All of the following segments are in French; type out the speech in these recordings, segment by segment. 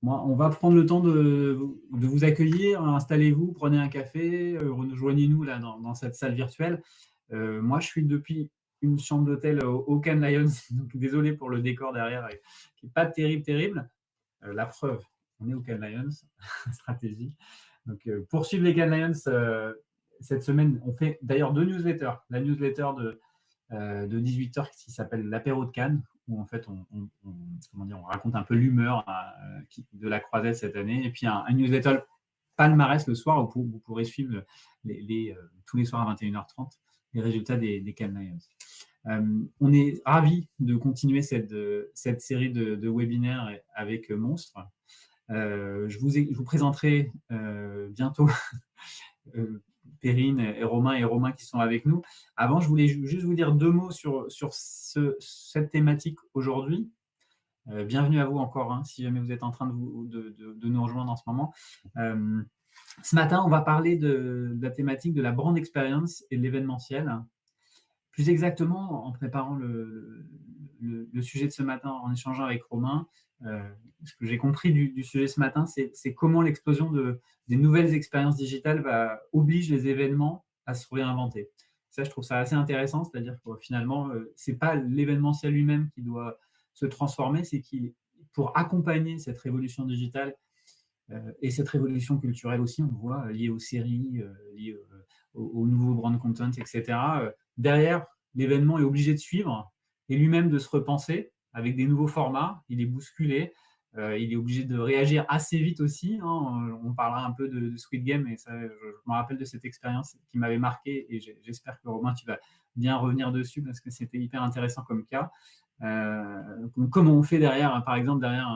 On va prendre le temps de vous accueillir. Installez-vous, prenez un café, rejoignez-nous là dans cette salle virtuelle. Moi, je suis depuis une chambre d'hôtel au Cannes Lions, donc désolé pour le décor derrière, qui n'est pas terrible. La preuve, on est au Cannes Lions, stratégie. Donc, pour suivre les Cannes Lions, cette semaine, on fait d'ailleurs 2 newsletters. La newsletter de 18h qui s'appelle l'apéro de Cannes, où en fait on raconte un peu l'humeur de la croisette cette année, et puis un newsletter palmarès le soir où vous pourrez suivre tous les soirs à 21h30 les résultats des Cannes Lions. On est ravis de continuer cette série de webinaires avec Monstre. Je vous présenterai bientôt Perrine et Romain qui sont avec nous. Avant, je voulais juste vous dire 2 mots sur cette thématique aujourd'hui. Bienvenue à vous encore, si jamais vous êtes en train de nous rejoindre en ce moment. Ce matin, on va parler de la thématique de la brand experience et de l'événementiel. Plus exactement, en préparant le sujet de ce matin, en échangeant avec Romain, ce que j'ai compris du sujet ce matin, c'est comment l'explosion des nouvelles expériences digitales oblige les événements à se réinventer. Ça, je trouve ça assez intéressant, c'est-à-dire que finalement, ce n'est pas l'événementiel lui-même qui doit se transformer, c'est pour accompagner cette révolution digitale et cette révolution culturelle aussi, on voit, liée aux séries, liée aux nouveaux brand content, etc. Derrière, l'événement est obligé de suivre et lui-même de se repenser avec des nouveaux formats. Il est bousculé, il est obligé de réagir assez vite aussi. On parlera un peu de Squid Game, et ça, je me rappelle de cette expérience qui m'avait marqué, et j'espère que Romain, tu vas bien revenir dessus parce que c'était hyper intéressant comme cas. Comment on fait derrière, par exemple, derrière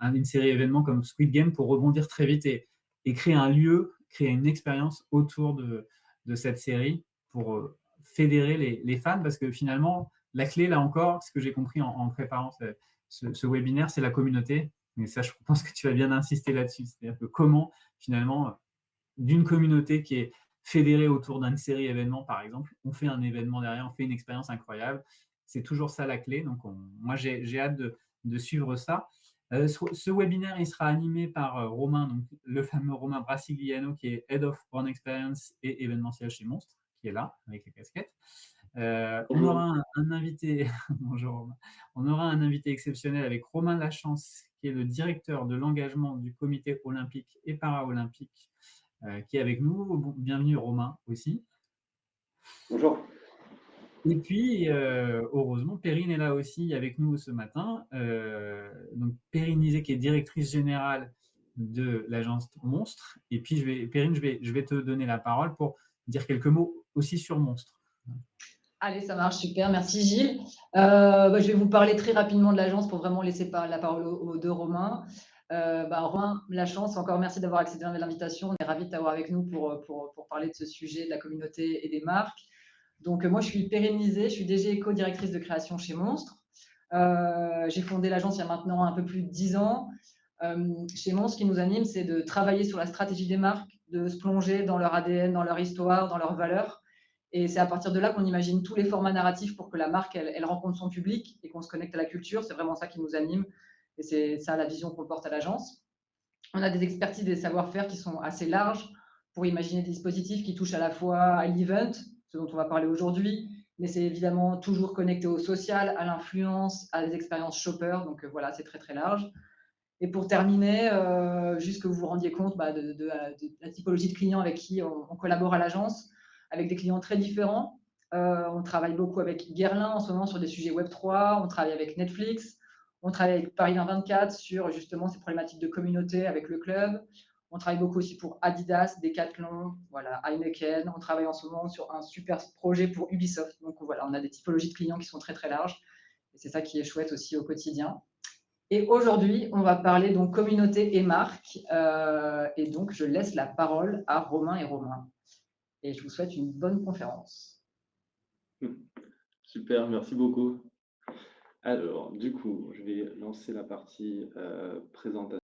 une série événement comme Squid Game pour rebondir très vite et créer un lieu, créer une expérience autour de cette série pour fédérer les fans, parce que finalement, la clé, là encore, ce que j'ai compris en préparant ce webinaire, c'est la communauté. Mais ça, je pense que tu vas bien insister là-dessus. C'est-à-dire que comment, finalement, d'une communauté qui est fédérée autour d'une série événement, par exemple, on fait un événement derrière, on fait une expérience incroyable. C'est toujours ça la clé. Donc, moi, j'ai hâte de suivre ça. Ce webinaire, il sera animé par Romain, donc le fameux Romain Brassigliano, qui est Head of Brand Experience et événementiel chez Monstre, qui est là, avec les casquettes. On aura un invité, bonjour Romain, on aura un invité exceptionnel avec Romain Lachance, qui est le directeur de l'engagement du comité olympique et para-olympique, qui est avec nous. Bienvenue Romain aussi. Bonjour. Et puis, heureusement, Perrine est là aussi avec nous ce matin. Donc, Perrine Nizet, qui est directrice générale de l'agence Monstre. Et puis, Perrine, je vais te donner la parole pour dire quelques mots aussi sur Monstre. Allez, ça marche, super. Merci Gilles. Je vais vous parler très rapidement de l'agence pour vraiment laisser la parole aux deux Romain. Romain, la chance, encore merci d'avoir accepté l'invitation. On est ravis de t'avoir avec nous pour parler de ce sujet de la communauté et des marques. Donc, moi, je suis Perrine Nizet, je suis DG co-directrice de création chez Monstre. J'ai fondé l'agence il y a maintenant un peu plus de 10 ans. Chez Monstre, ce qui nous anime, c'est de travailler sur la stratégie des marques, de se plonger dans leur ADN, dans leur histoire, dans leurs valeurs. Et c'est à partir de là qu'on imagine tous les formats narratifs pour que la marque, elle rencontre son public et qu'on se connecte à la culture. C'est vraiment ça qui nous anime. Et c'est ça la vision qu'on porte à l'agence. On a des expertises, des savoir-faire qui sont assez larges pour imaginer des dispositifs qui touchent à la fois à l'event, ce dont on va parler aujourd'hui, mais c'est évidemment toujours connecté au social, à l'influence, à des expériences shopper. Donc voilà, c'est très très large. Et pour terminer, juste que vous vous rendiez compte de la typologie de clients avec qui on collabore à l'agence, avec des clients très différents. On travaille beaucoup avec Guerlain en ce moment sur des sujets Web3, on travaille avec Netflix, on travaille avec Paris 2024 sur justement ces problématiques de communauté avec le club. On travaille beaucoup aussi pour Adidas, Decathlon, voilà, Heineken. On travaille en ce moment sur un super projet pour Ubisoft. Donc voilà, on a des typologies de clients qui sont très très larges. Et c'est ça qui est chouette aussi au quotidien. Et aujourd'hui, on va parler donc communauté et marque. Et donc, je laisse la parole à Romain et Romain. Et je vous souhaite une bonne conférence. Super, merci beaucoup. Alors, du coup, je vais lancer la partie présentation.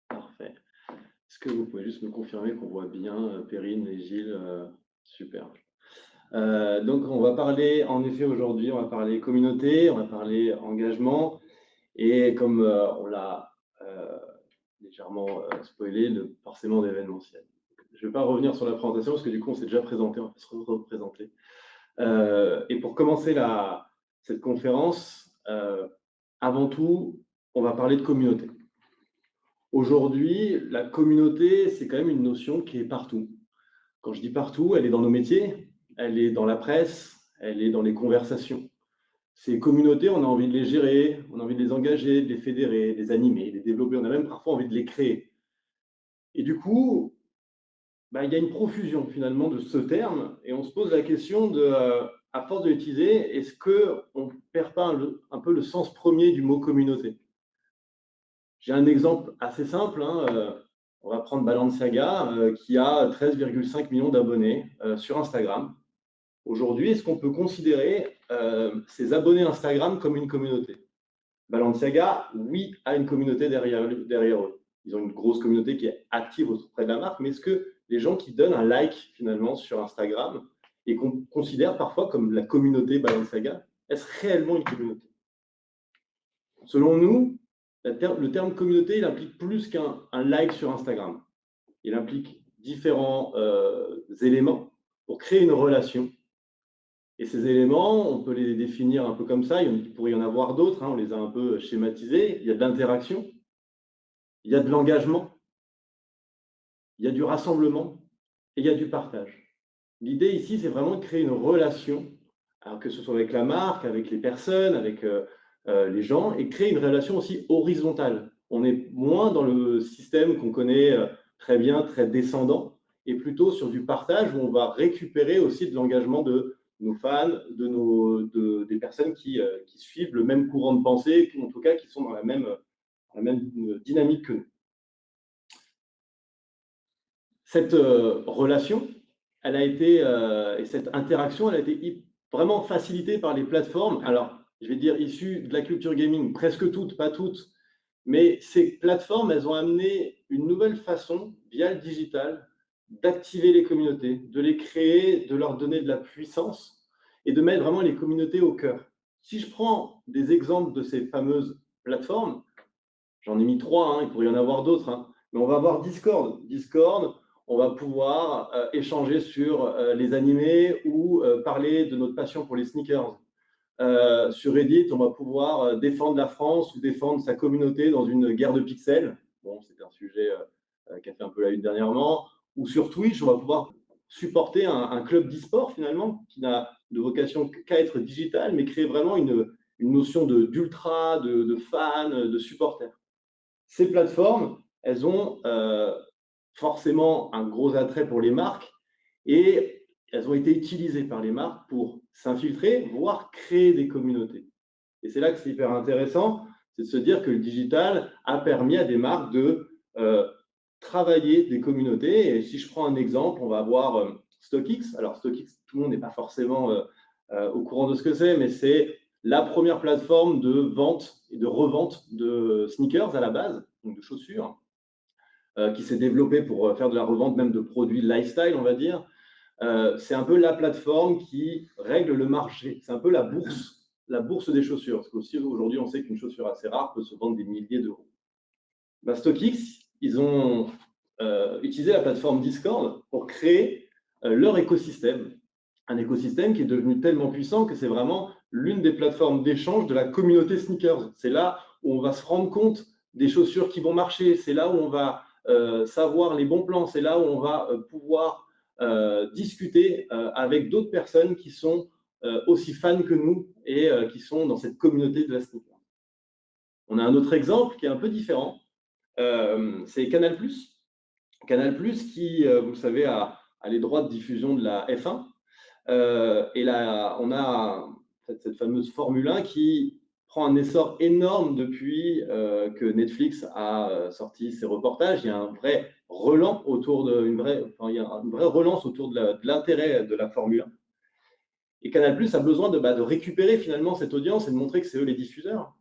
Parfait. Est-ce que vous pouvez juste me confirmer qu'on voit bien Perrine et Gilles? Super. Donc, on va parler, en effet, aujourd'hui, on va parler communauté, on va parler engagement. Et comme on l'a légèrement spoilé, forcément d'événementiel. Je ne vais pas revenir sur la présentation parce que du coup, on s'est déjà présenté, on va se représenter. Et pour commencer cette conférence, avant tout, on va parler de communauté. Aujourd'hui, la communauté, c'est quand même une notion qui est partout. Quand je dis partout, elle est dans nos métiers, elle est dans la presse, elle est dans les conversations. Ces communautés, on a envie de les gérer, on a envie de les engager, de les fédérer, de les animer, de les développer, on a même parfois envie de les créer. Et du coup, il y a une profusion finalement de ce terme et on se pose la question de, à force de l'utiliser, est-ce qu'on ne perd pas un peu le sens premier du mot communauté? J'ai un exemple assez simple, on va prendre Balenciaga qui a 13,5 millions d'abonnés sur Instagram. Aujourd'hui, est-ce qu'on peut considérer ces abonnés Instagram comme une communauté? Balenciaga, oui, a une communauté derrière eux. Ils ont une grosse communauté qui est active auprès de la marque, mais est-ce que les gens qui donnent un like finalement sur Instagram et qu'on considère parfois comme la communauté Balenciaga, est-ce réellement une communauté? Selon nous, le terme communauté, il implique plus qu'un like sur Instagram. Il implique différents éléments pour créer une relation. Et ces éléments, on peut les définir un peu comme ça, il pourrait y en avoir d'autres, on les a un peu schématisés. Il y a de l'interaction, il y a de l'engagement, il y a du rassemblement et il y a du partage. L'idée ici, c'est vraiment de créer une relation, alors que ce soit avec la marque, avec les personnes, avec les gens, et créer une relation aussi horizontale. On est moins dans le système qu'on connaît très bien, très descendant, et plutôt sur du partage où on va récupérer aussi de l'engagement de nos fans, des personnes qui suivent le même courant de pensée, en tout cas qui sont dans la même dynamique que nous. Cette relation, elle a été, et cette interaction, elle a été vraiment facilitée par les plateformes. Alors, je vais dire issues de la culture gaming, presque toutes, pas toutes, mais ces plateformes, elles ont amené une nouvelle façon, via le digital, d'activer les communautés, de les créer, de leur donner de la puissance et de mettre vraiment les communautés au cœur. Si je prends des exemples de ces fameuses plateformes, j'en ai mis 3, il pourrait y en avoir d'autres, mais on va voir Discord. Discord, on va pouvoir échanger sur les animés ou parler de notre passion pour les sneakers. Sur Reddit, on va pouvoir défendre la France ou défendre sa communauté dans une guerre de pixels. Bon, c'est un sujet qui a fait un peu la une dernièrement. Ou sur Twitch, on va pouvoir supporter un club d'e-sport finalement, qui n'a de vocation qu'à être digital, mais créer vraiment une notion d'ultra, de fans, de supporters. Ces plateformes, elles ont forcément un gros attrait pour les marques et elles ont été utilisées par les marques pour s'infiltrer, voire créer des communautés. Et c'est là que c'est hyper intéressant, c'est de se dire que le digital a permis à des marques de travailler des communautés. Et si je prends un exemple, on va avoir StockX. Alors StockX, tout le monde n'est pas forcément au courant de ce que c'est, mais c'est la première plateforme de vente et de revente de sneakers à la base, donc de chaussures, qui s'est développée pour faire de la revente même de produits lifestyle, on va dire. C'est un peu la plateforme qui règle le marché. C'est un peu la bourse des chaussures. Parce qu'aussi, aujourd'hui, on sait qu'une chaussure assez rare peut se vendre des milliers d'euros. StockX, ils ont utilisé la plateforme Discord pour créer leur écosystème. Un écosystème qui est devenu tellement puissant que c'est vraiment l'une des plateformes d'échange de la communauté sneakers. C'est là où on va se rendre compte des chaussures qui vont marcher. C'est là où on va savoir les bons plans. C'est là où on va pouvoir discuter avec d'autres personnes qui sont aussi fans que nous et qui sont dans cette communauté de la sneaker. On a un autre exemple qui est un peu différent. C'est Canal+. Canal+, qui, vous le savez, a les droits de diffusion de la F1. Et là, on a cette fameuse Formule 1 qui prend un essor énorme depuis que Netflix a sorti ses reportages. Il y a un vrai relance autour de une vraie relance autour de l'intérêt de la Formule 1. Et Canal+ a besoin de récupérer finalement cette audience et de montrer que c'est eux les diffuseurs,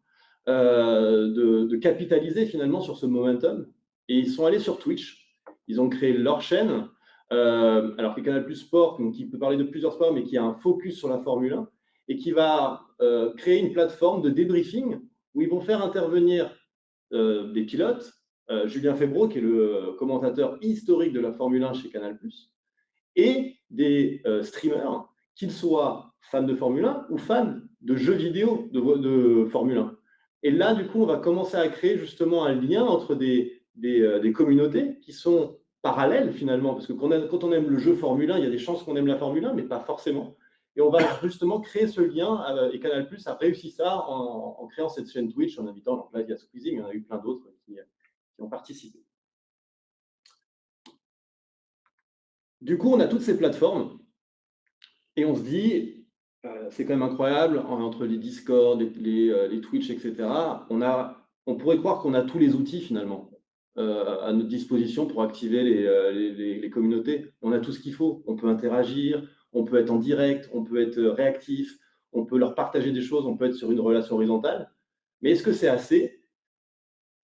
de capitaliser finalement sur ce momentum. Et ils sont allés sur Twitch. Ils ont créé leur chaîne. Alors que Canal+ Sport, donc, qui peut parler de plusieurs sports, mais qui a un focus sur la Formule 1 et qui va créer une plateforme de débriefing où ils vont faire intervenir des pilotes, Julien Febvre, qui est le commentateur historique de la Formule 1 chez Canal+, et des streamers, qu'ils soient fans de Formule 1 ou fans de jeux vidéo de Formule 1. Et là, du coup, on va commencer à créer justement un lien entre des communautés qui sont parallèles finalement, parce que quand on aime le jeu Formule 1, il y a des chances qu'on aime la Formule 1, mais pas forcément. Et on va justement créer ce lien, et Canal+ a réussi ça en créant cette chaîne Twitch, en invitant, donc là, il y a Squeezie, mais il y en a eu plein d'autres qui ont participé. Du coup, on a toutes ces plateformes, et on se dit, c'est quand même incroyable, entre les Discord, les Twitch, etc., on pourrait croire qu'on a tous les outils finalement à notre disposition pour activer les communautés. On a tout ce qu'il faut. On peut interagir, on peut être en direct, on peut être réactif, on peut leur partager des choses, on peut être sur une relation horizontale. Mais est-ce que c'est assez?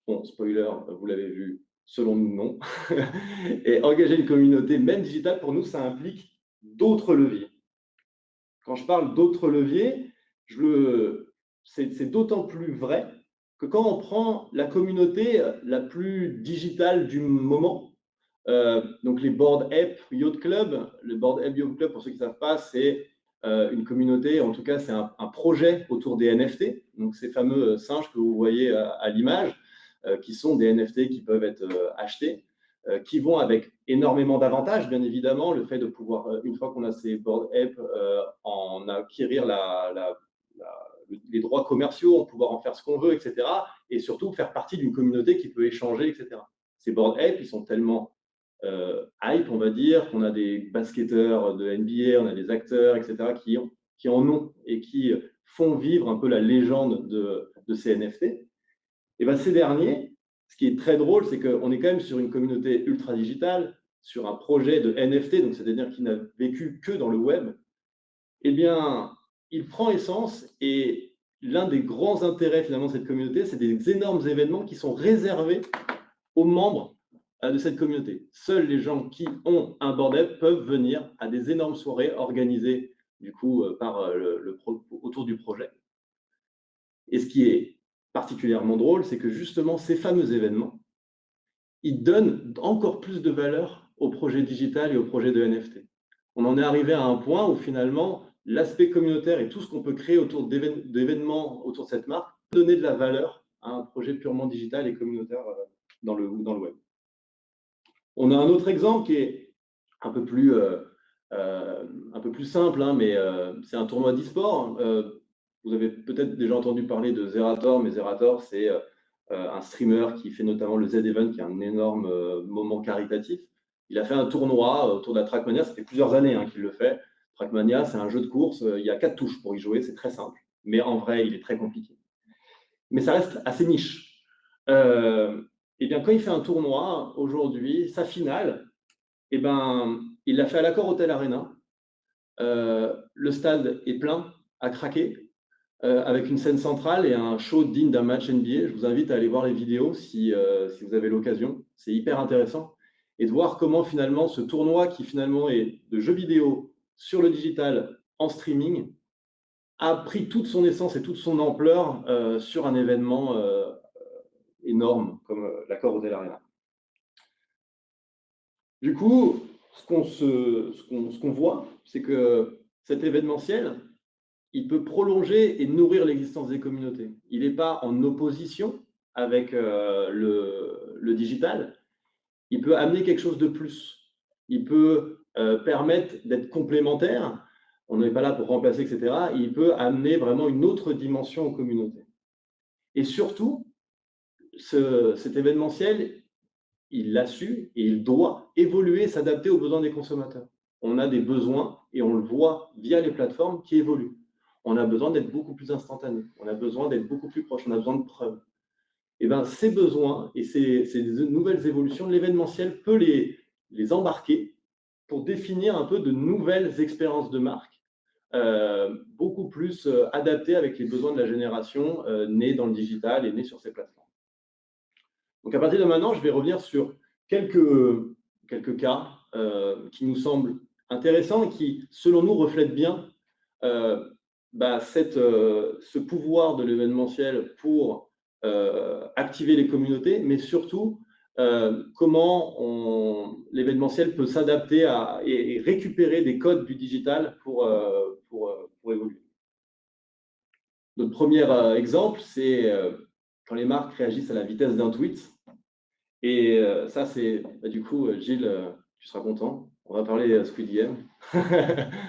Bon, spoiler, vous l'avez vu, selon nous, non. Et engager une communauté, même digitale, pour nous, ça implique d'autres leviers. Quand je parle d'autres leviers, c'est d'autant plus vrai que quand on prend la communauté la plus digitale du moment, donc les Bored Ape Yacht Club, le Bored Ape Yacht Club, pour ceux qui ne savent pas, c'est une communauté, en tout cas c'est un projet autour des NFT, donc ces fameux singes que vous voyez à l'image, qui sont des NFT qui peuvent être achetés, qui vont avec énormément d'avantages, bien évidemment, le fait de pouvoir, une fois qu'on a ces Bored Ape, en acquérir les droits commerciaux, en pouvoir en faire ce qu'on veut, etc. Et surtout faire partie d'une communauté qui peut échanger, etc. Ces Bored Ape, ils sont tellement hype, on va dire, qu'on a des basketteurs de NBA, on a des acteurs, etc., qui en ont et qui font vivre un peu la légende de ces NFT. Et bien, ces derniers, ce qui est très drôle, c'est qu'on est quand même sur une communauté ultra digitale, sur un projet de NFT, donc c'est-à-dire qui n'a vécu que dans le web. Eh bien, il prend essence, et l'un des grands intérêts finalement de cette communauté, c'est des énormes événements qui sont réservés aux membres de cette communauté. Seuls les gens qui ont un Bored Ape peuvent venir à des énormes soirées organisées du coup autour du projet. Et ce qui est particulièrement drôle, c'est que justement ces fameux événements, ils donnent encore plus de valeur au projet digital et au projet de NFT. On en est arrivé à un point où finalement l'aspect communautaire et tout ce qu'on peut créer autour d'événements autour de cette marque peut donner de la valeur à un projet purement digital et communautaire dans le web. On a un autre exemple qui est un peu plus simple, hein, mais c'est un tournoi d'e-sport. Vous avez peut-être déjà entendu parler de Zerator, mais Zerator, c'est un streamer qui fait notamment le Z-Event, qui est un énorme moment caritatif. Il a fait un tournoi autour de la Trackmania, ça fait plusieurs années qu'il le fait. Trackmania, c'est un jeu de course, il y a 4 touches pour y jouer, c'est très simple, mais en vrai, il est très compliqué. Mais ça reste assez niche. Et bien, quand il fait un tournoi, aujourd'hui, sa finale, eh ben, il l'a fait à l'Accor Hotel Arena. Le stade est plein, à craquer, avec une scène centrale et un show digne d'un match NBA. Je vous invite à aller voir les vidéos si vous avez l'occasion. C'est hyper intéressant. Et de voir comment finalement ce tournoi, qui finalement est de jeux vidéo sur le digital en streaming, a pris toute son essence et toute son ampleur sur un événement énorme comme l'Accor Hotel Arena. Du coup, ce qu'on voit, c'est que cet événementiel, il peut prolonger et nourrir l'existence des communautés. Il n'est pas en opposition avec le digital. Il peut amener quelque chose de plus. Il peut permettre d'être complémentaire. On n'est pas là pour remplacer, etc. Il peut amener vraiment une autre dimension aux communautés. Et surtout, cet événementiel, il l'a su et il doit évoluer, s'adapter aux besoins des consommateurs. On a des besoins, et on le voit via les plateformes, qui évoluent. On a besoin d'être beaucoup plus instantané, on a besoin d'être beaucoup plus proche, on a besoin de preuves. Et bien, ces besoins et ces nouvelles évolutions, l'événementiel peut les embarquer pour définir un peu de nouvelles expériences de marque, beaucoup plus adaptées avec les besoins de la génération née dans le digital et née sur ces plateformes. Donc à partir de maintenant, je vais revenir sur quelques cas qui nous semblent intéressants et qui, selon nous, reflètent bien ce pouvoir de l'événementiel pour activer les communautés, mais surtout comment l'événementiel peut s'adapter et récupérer des codes du digital pour évoluer. Notre premier exemple, c'est quand les marques réagissent à la vitesse d'un tweet. Et ça, c'est du coup, Gilles, tu seras content. On va parler Squid Game.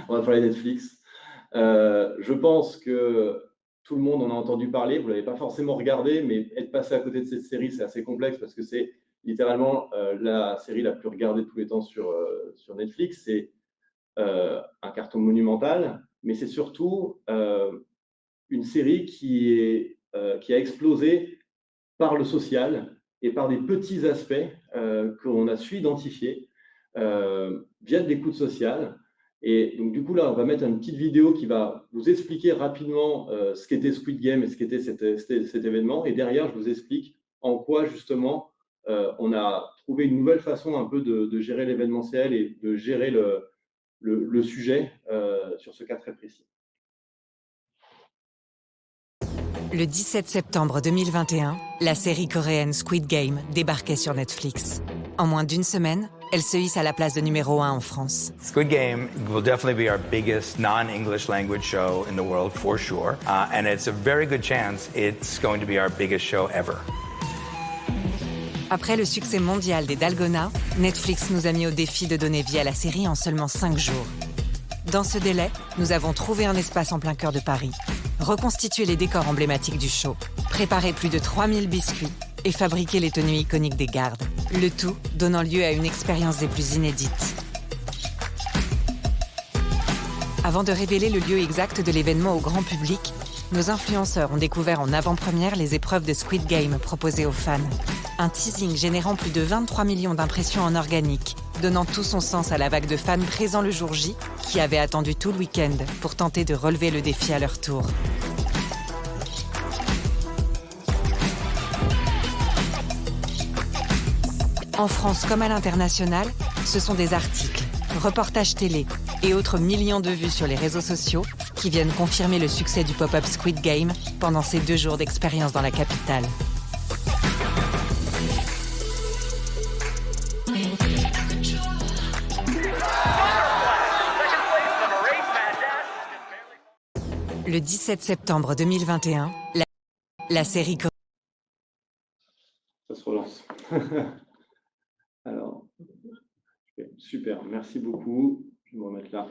On va parler Netflix. Je pense que tout le monde en a entendu parler. Vous ne l'avez pas forcément regardé, mais être passé à côté de cette série, c'est assez complexe parce que c'est littéralement la série la plus regardée de tous les temps sur Netflix. C'est un carton monumental, mais c'est surtout une série qui a explosé par le social et par des petits aspects qu'on a su identifier via de l'écoute sociale. Et donc, du coup, là, on va mettre une petite vidéo qui va vous expliquer rapidement ce qu'était Squid Game et ce qu'était cet événement. Et derrière, je vous explique en quoi, justement, on a trouvé une nouvelle façon un peu de gérer l'événementiel et de gérer le sujet sur ce cas très précis. Le 17 septembre 2021, la série coréenne Squid Game débarquait sur Netflix. En moins d'une semaine, elle se hisse à la place de numéro 1 en France. Squid Game will definitely be our biggest non-English language show in the world for sure. And it's a very good chance it's going to be our biggest show ever. Après le succès mondial des Dalgona, Netflix nous a mis au défi de donner vie à la série en seulement 5 jours. Dans ce délai, nous avons trouvé un espace en plein cœur de Paris, reconstitué les décors emblématiques du show, préparé plus de 3000 biscuits et fabriqué les tenues iconiques des gardes. Le tout donnant lieu à une expérience des plus inédites. Avant de révéler le lieu exact de l'événement au grand public, nos influenceurs ont découvert en avant-première les épreuves de Squid Game proposées aux fans. Un teasing générant plus de 23 millions d'impressions en organique, donnant tout son sens à la vague de fans présents le jour J, qui avaient attendu tout le week-end pour tenter de relever le défi à leur tour. En France comme à l'international, ce sont des articles, reportages télé et autres millions de vues sur les réseaux sociaux qui viennent confirmer le succès du pop-up Squid Game pendant ces 2 jours d'expérience dans la capitale. Le 17 septembre 2021, la série... Ça se relance. Alors, super, merci beaucoup. Je vais me remettre là.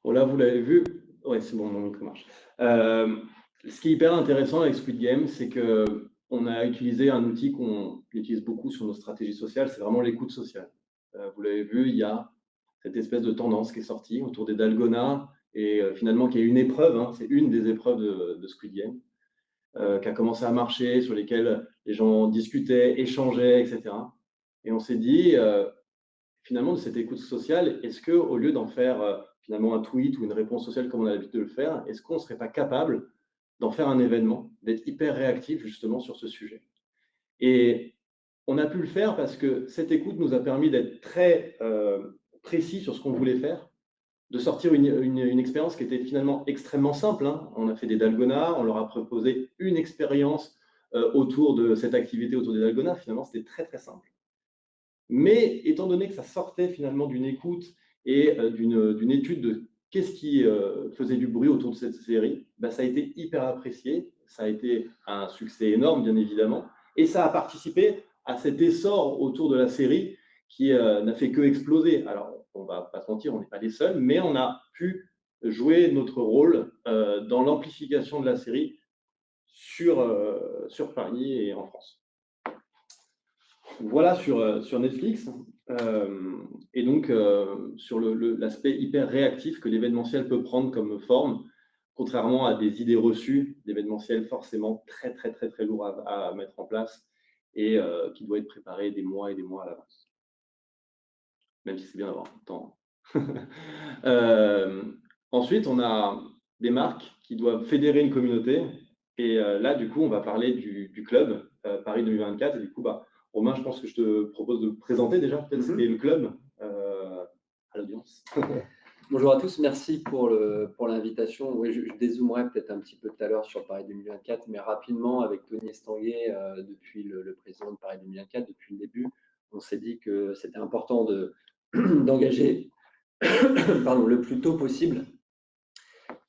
Bon, là, vous l'avez vu. Oui, c'est bon, mon micro marche. Ce qui est hyper intéressant avec Squid Game, c'est qu'on a utilisé un outil qu'on utilise beaucoup sur nos stratégies sociales, c'est vraiment l'écoute sociale. Vous l'avez vu, il y a cette espèce de tendance qui est sortie autour des Dalgona et finalement qui est une épreuve, hein, c'est une des épreuves de Squid Game, qui a commencé à marcher, sur lesquelles les gens discutaient, échangeaient, etc. Et on s'est dit, finalement, de cette écoute sociale, est-ce qu'au lieu d'en faire finalement un tweet ou une réponse sociale comme on a l'habitude de le faire, est-ce qu'on ne serait pas capable d'en faire un événement, d'être hyper réactif justement sur ce sujet? Et on a pu le faire parce que cette écoute nous a permis d'être très précis sur ce qu'on voulait faire, de sortir une expérience qui était finalement extrêmement simple, hein. On a fait des Dalgona, on leur a proposé une expérience autour de cette activité, autour des Dalgona. Finalement, c'était très, très simple. Mais étant donné que ça sortait finalement d'une écoute et d'une étude de qu'est-ce qui faisait du bruit autour de cette série, ça a été hyper apprécié, ça a été un succès énorme, bien évidemment, et ça a participé à cet essor autour de la série qui n'a fait que exploser. Alors, on ne va pas se mentir, on n'est pas les seuls, mais on a pu jouer notre rôle dans l'amplification de la série sur Paris et en France. Voilà sur Netflix. Et donc, sur l'aspect hyper réactif que l'événementiel peut prendre comme forme, contrairement à des idées reçues d'événementiel forcément très, très, très, très lourd à mettre en place et qui doit être préparé des mois et des mois à l'avance. Même si c'est bien d'avoir le temps. Ensuite, on a des marques qui doivent fédérer une communauté. Et là, du coup, on va parler du club Paris 2024. Et du coup, Romain, je pense que je te propose de présenter déjà peut-être ce qu'est le club à l'audience. Bonjour à tous, merci pour l'invitation. Oui, je dézoomerai peut-être un petit peu tout à l'heure sur Paris 2024, mais rapidement, avec Tony Estanguet, depuis le président de Paris 2024, depuis le début, on s'est dit que c'était important d'engager pardon, le plus tôt possible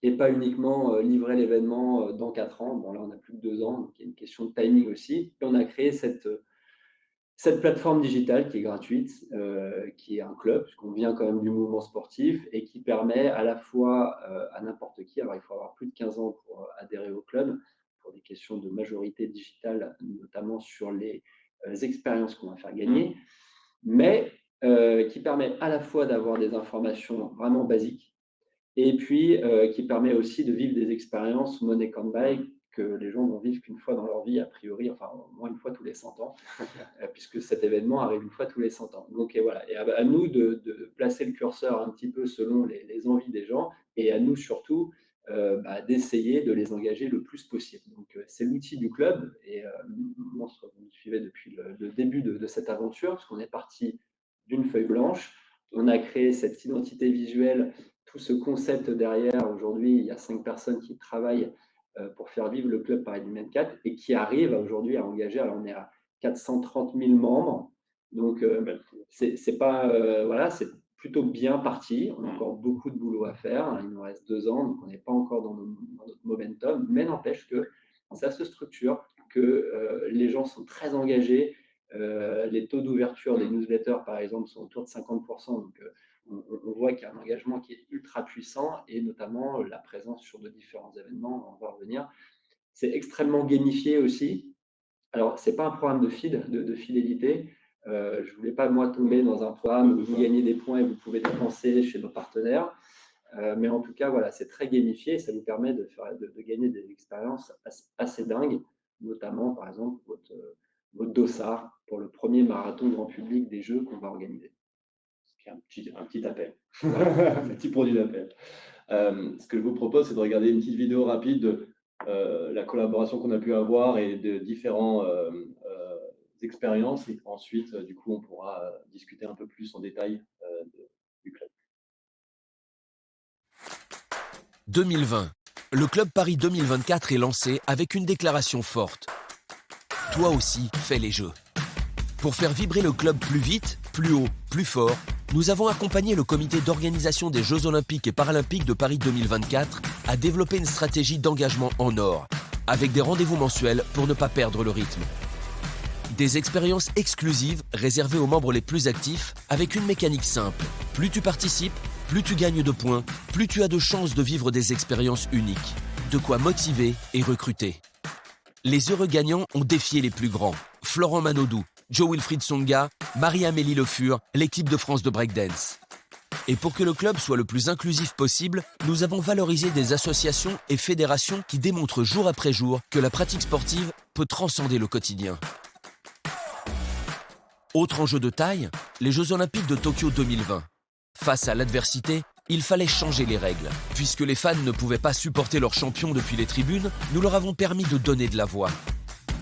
et pas uniquement livrer l'événement dans 4 ans. Bon, là, on a plus de 2 ans, donc il y a une question de timing aussi. Et on a créé cette plateforme digitale qui est gratuite, qui est un club, puisqu'on vient quand même du mouvement sportif et qui permet à la fois à n'importe qui, alors il faut avoir plus de 15 ans pour adhérer au club, pour des questions de majorité digitale, notamment sur les expériences qu'on va faire gagner, mais qui permet à la fois d'avoir des informations vraiment basiques et puis qui permet aussi de vivre des expériences money can buy que les gens vont vivre qu'une fois dans leur vie, a priori, enfin au moins une fois tous les 100 ans, puisque cet événement arrive une fois tous les 100 ans. Donc et voilà, et à nous de placer le curseur un petit peu selon les envies des gens, et à nous surtout d'essayer de les engager le plus possible. Donc c'est l'outil du club, et moi, vous me suivez depuis le début de cette aventure, parce qu'on est parti d'une feuille blanche, on a créé cette identité visuelle, tout ce concept derrière. Aujourd'hui, il y a 5 personnes qui travaillent pour faire vivre le club Paris 2024 et qui arrivent aujourd'hui à engager. Alors, on est à 430 000 membres. Donc, c'est pas, voilà, c'est plutôt bien parti. On a encore beaucoup de boulot à faire. Il nous reste 2 ans, donc on n'est pas encore dans notre momentum. Mais n'empêche que ça se structure, que les gens sont très engagés. Les taux d'ouverture des newsletters, par exemple, sont autour de 50%. Donc, on voit qu'il y a un engagement qui est ultra puissant, et notamment la présence sur de différents événements, on va revenir. C'est extrêmement gamifié aussi. Alors, ce n'est pas un programme de feed, de fidélité. Je ne voulais pas, moi, tomber dans un programme où vous gagnez des points et vous pouvez dépenser chez nos partenaires. Mais en tout cas, voilà, c'est très gamifié et ça vous permet de gagner des expériences assez dingues, notamment, par exemple, votre dossard pour le premier marathon grand public des Jeux qu'on va organiser. Un petit appel, un petit produit d'appel. Ce que je vous propose, c'est de regarder une petite vidéo rapide de la collaboration qu'on a pu avoir et de différentes expériences. Et ensuite, du coup, on pourra discuter un peu plus en détail du club. 2020. Le Club Paris 2024 est lancé avec une déclaration forte. Toi aussi, fais les Jeux. Pour faire vibrer le club plus vite, plus haut, plus fort, nous avons accompagné le comité d'organisation des Jeux Olympiques et Paralympiques de Paris 2024 à développer une stratégie d'engagement en or, avec des rendez-vous mensuels pour ne pas perdre le rythme. Des expériences exclusives réservées aux membres les plus actifs avec une mécanique simple. Plus tu participes, plus tu gagnes de points, plus tu as de chances de vivre des expériences uniques. De quoi motiver et recruter. Les heureux gagnants ont défié les plus grands. Florent Manodou, Jo-Wilfried Tsonga, Marie-Amélie Le Fur, l'équipe de France de breakdance. Et pour que le club soit le plus inclusif possible, nous avons valorisé des associations et fédérations qui démontrent jour après jour que la pratique sportive peut transcender le quotidien. Autre enjeu de taille, les Jeux Olympiques de Tokyo 2020. Face à l'adversité, il fallait changer les règles. Puisque les fans ne pouvaient pas supporter leur champion depuis les tribunes, nous leur avons permis de donner de la voix.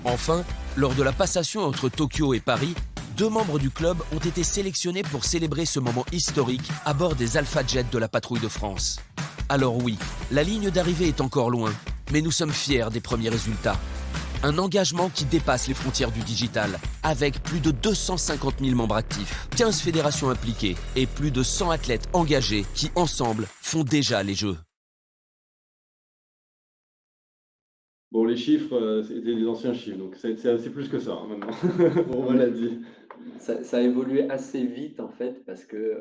Enfin, lors de la passation entre Tokyo et Paris, 2 membres du club ont été sélectionnés pour célébrer ce moment historique à bord des Alpha Jets de la Patrouille de France. Alors oui, la ligne d'arrivée est encore loin, mais nous sommes fiers des premiers résultats. Un engagement qui dépasse les frontières du digital, avec plus de 250 000 membres actifs, 15 fédérations impliquées et plus de 100 athlètes engagés qui, ensemble, font déjà les Jeux. Bon, les chiffres, c'était des anciens chiffres, donc c'est plus que ça, hein, maintenant. On l'a dit. Ça a évolué assez vite, en fait, parce que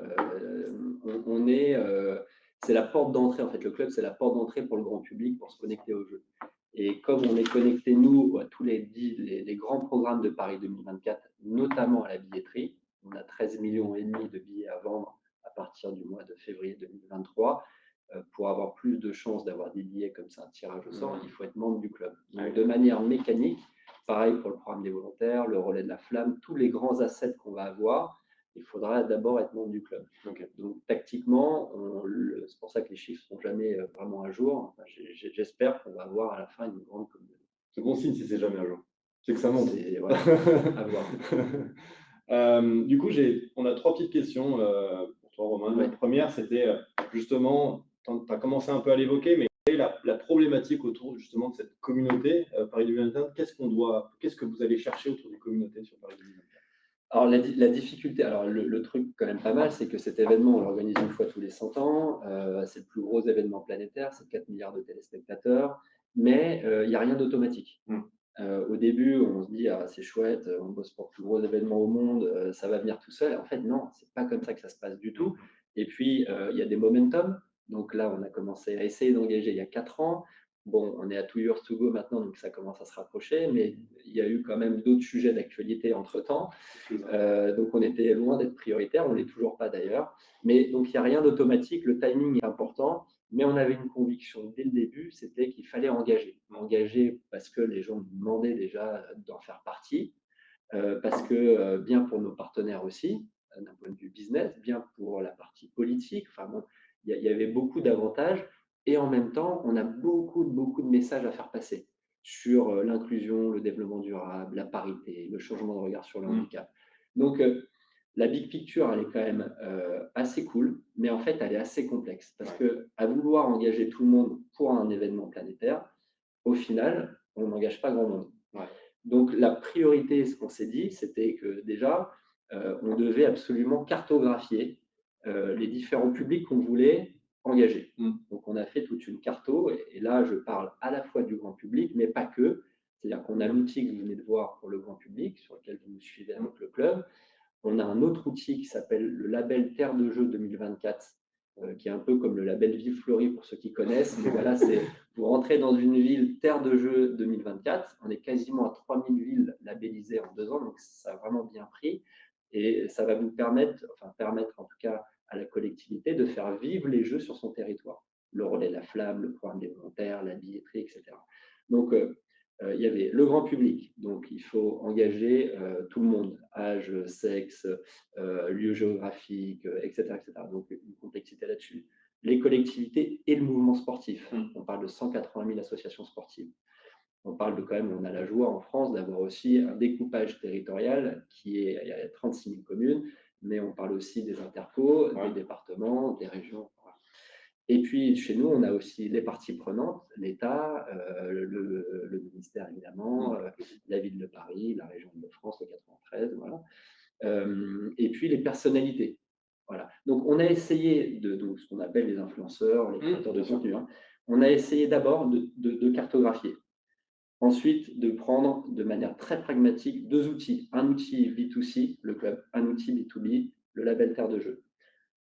c'est la porte d'entrée, en fait. Le club, c'est la porte d'entrée pour le grand public pour se connecter aux Jeux. Et comme on est connecté, nous, à tous les grands programmes de Paris 2024, notamment à la billetterie, on a 13,5 millions de billets à vendre à partir du mois de février 2023. Pour avoir plus de chances d'avoir des billets comme ça, un tirage au sort, il faut être membre du club. Donc, de manière mécanique, pareil pour le programme des volontaires, le relais de la flamme, tous les grands assets qu'on va avoir, il faudra d'abord être membre du club. Okay. Donc, tactiquement, c'est pour ça que les chiffres ne sont jamais vraiment à jour. Enfin, j'espère qu'on va avoir à la fin une grande communauté. C'est bon signe si c'est jamais à jour. C'est que ça monte. Voilà, à voir. Du coup, on a 3 petites questions pour toi, Romain. Ouais. La première, c'était justement, tu as commencé un peu à l'évoquer, mais la problématique autour justement de cette communauté Paris 2024, qu'est-ce que vous allez chercher autour des communautés sur Paris 2024? Alors, la difficulté, alors le truc quand même pas mal, c'est que cet événement, on l'organise une fois tous les 100 ans. C'est le plus gros événement planétaire, c'est 4 milliards de téléspectateurs, mais il n'y a rien d'automatique. Au début, on se dit, ah, c'est chouette, on bosse pour le plus gros événement au monde, ça va venir tout seul. En fait, non, c'est pas comme ça que ça se passe du tout. Et puis, il y a des momentum. Donc là, on a commencé à essayer d'engager il y a 4 ans. Bon, on est à 2 years to go maintenant, donc ça commence à se rapprocher, mais il y a eu quand même d'autres sujets d'actualité entre-temps. Donc on était loin d'être prioritaire, on ne l'est toujours pas d'ailleurs. Mais donc il n'y a rien d'automatique, le timing est important, mais on avait une conviction dès le début, c'était qu'il fallait engager. Engager parce que les gens nous demandaient déjà d'en faire partie, parce que bien pour nos partenaires aussi, d'un point de vue business, bien pour la partie politique. Enfin bon, il y avait beaucoup d'avantages. Et en même temps, on a beaucoup de messages à faire passer sur l'inclusion, le développement durable, la parité, le changement de regard sur le handicap. Donc, la big picture, elle est quand même assez cool, mais en fait, elle est assez complexe. Parce qu'à vouloir engager tout le monde pour un événement planétaire, au final, on n'engage pas grand monde. Donc, la priorité, ce qu'on s'est dit, c'était que déjà, on devait absolument cartographier les différents publics qu'on voulait engager. Donc, on a fait toute une carto, et là, je parle à la fois du grand public, mais pas que. C'est-à-dire qu'on a l'outil que vous venez de voir pour le grand public, sur lequel vous nous suivez avec le club. On a un autre outil qui s'appelle le label Terre de Jeux 2024, qui est un peu comme le label Ville Fleurie pour ceux qui connaissent. Mais voilà, c'est vous rentrez dans une ville Terre de Jeux 2024. On est quasiment à 3000 villes labellisées en 2 ans, donc ça a vraiment bien pris. Et ça va vous permettre en tout cas à la collectivité de faire vivre les jeux sur son territoire. Le relais La Flamme, le programme des volontaires, la billetterie, etc. Donc, il y avait le grand public, donc il faut engager tout le monde, âge, sexe, lieu géographique, etc., etc. Donc, une complexité là-dessus. Les collectivités et le mouvement sportif. On parle de 180 000 associations sportives. On parle de quand même, on a la joie en France d'avoir aussi un découpage territorial qui est, il y a 36 000 communes, mais on parle aussi des intercos, des départements, des régions. Voilà. Et puis chez nous, on a aussi les parties prenantes, l'État, le ministère évidemment, la ville de Paris, la région de France, le 93, voilà. Et puis les personnalités. Voilà. Donc on a essayé donc, ce qu'on appelle les influenceurs, les créateurs de contenu. On a essayé d'abord de cartographier. Ensuite, de prendre de manière très pragmatique 2 outils. Un outil B2C, le club, un outil B2B, le label Terre de Jeux.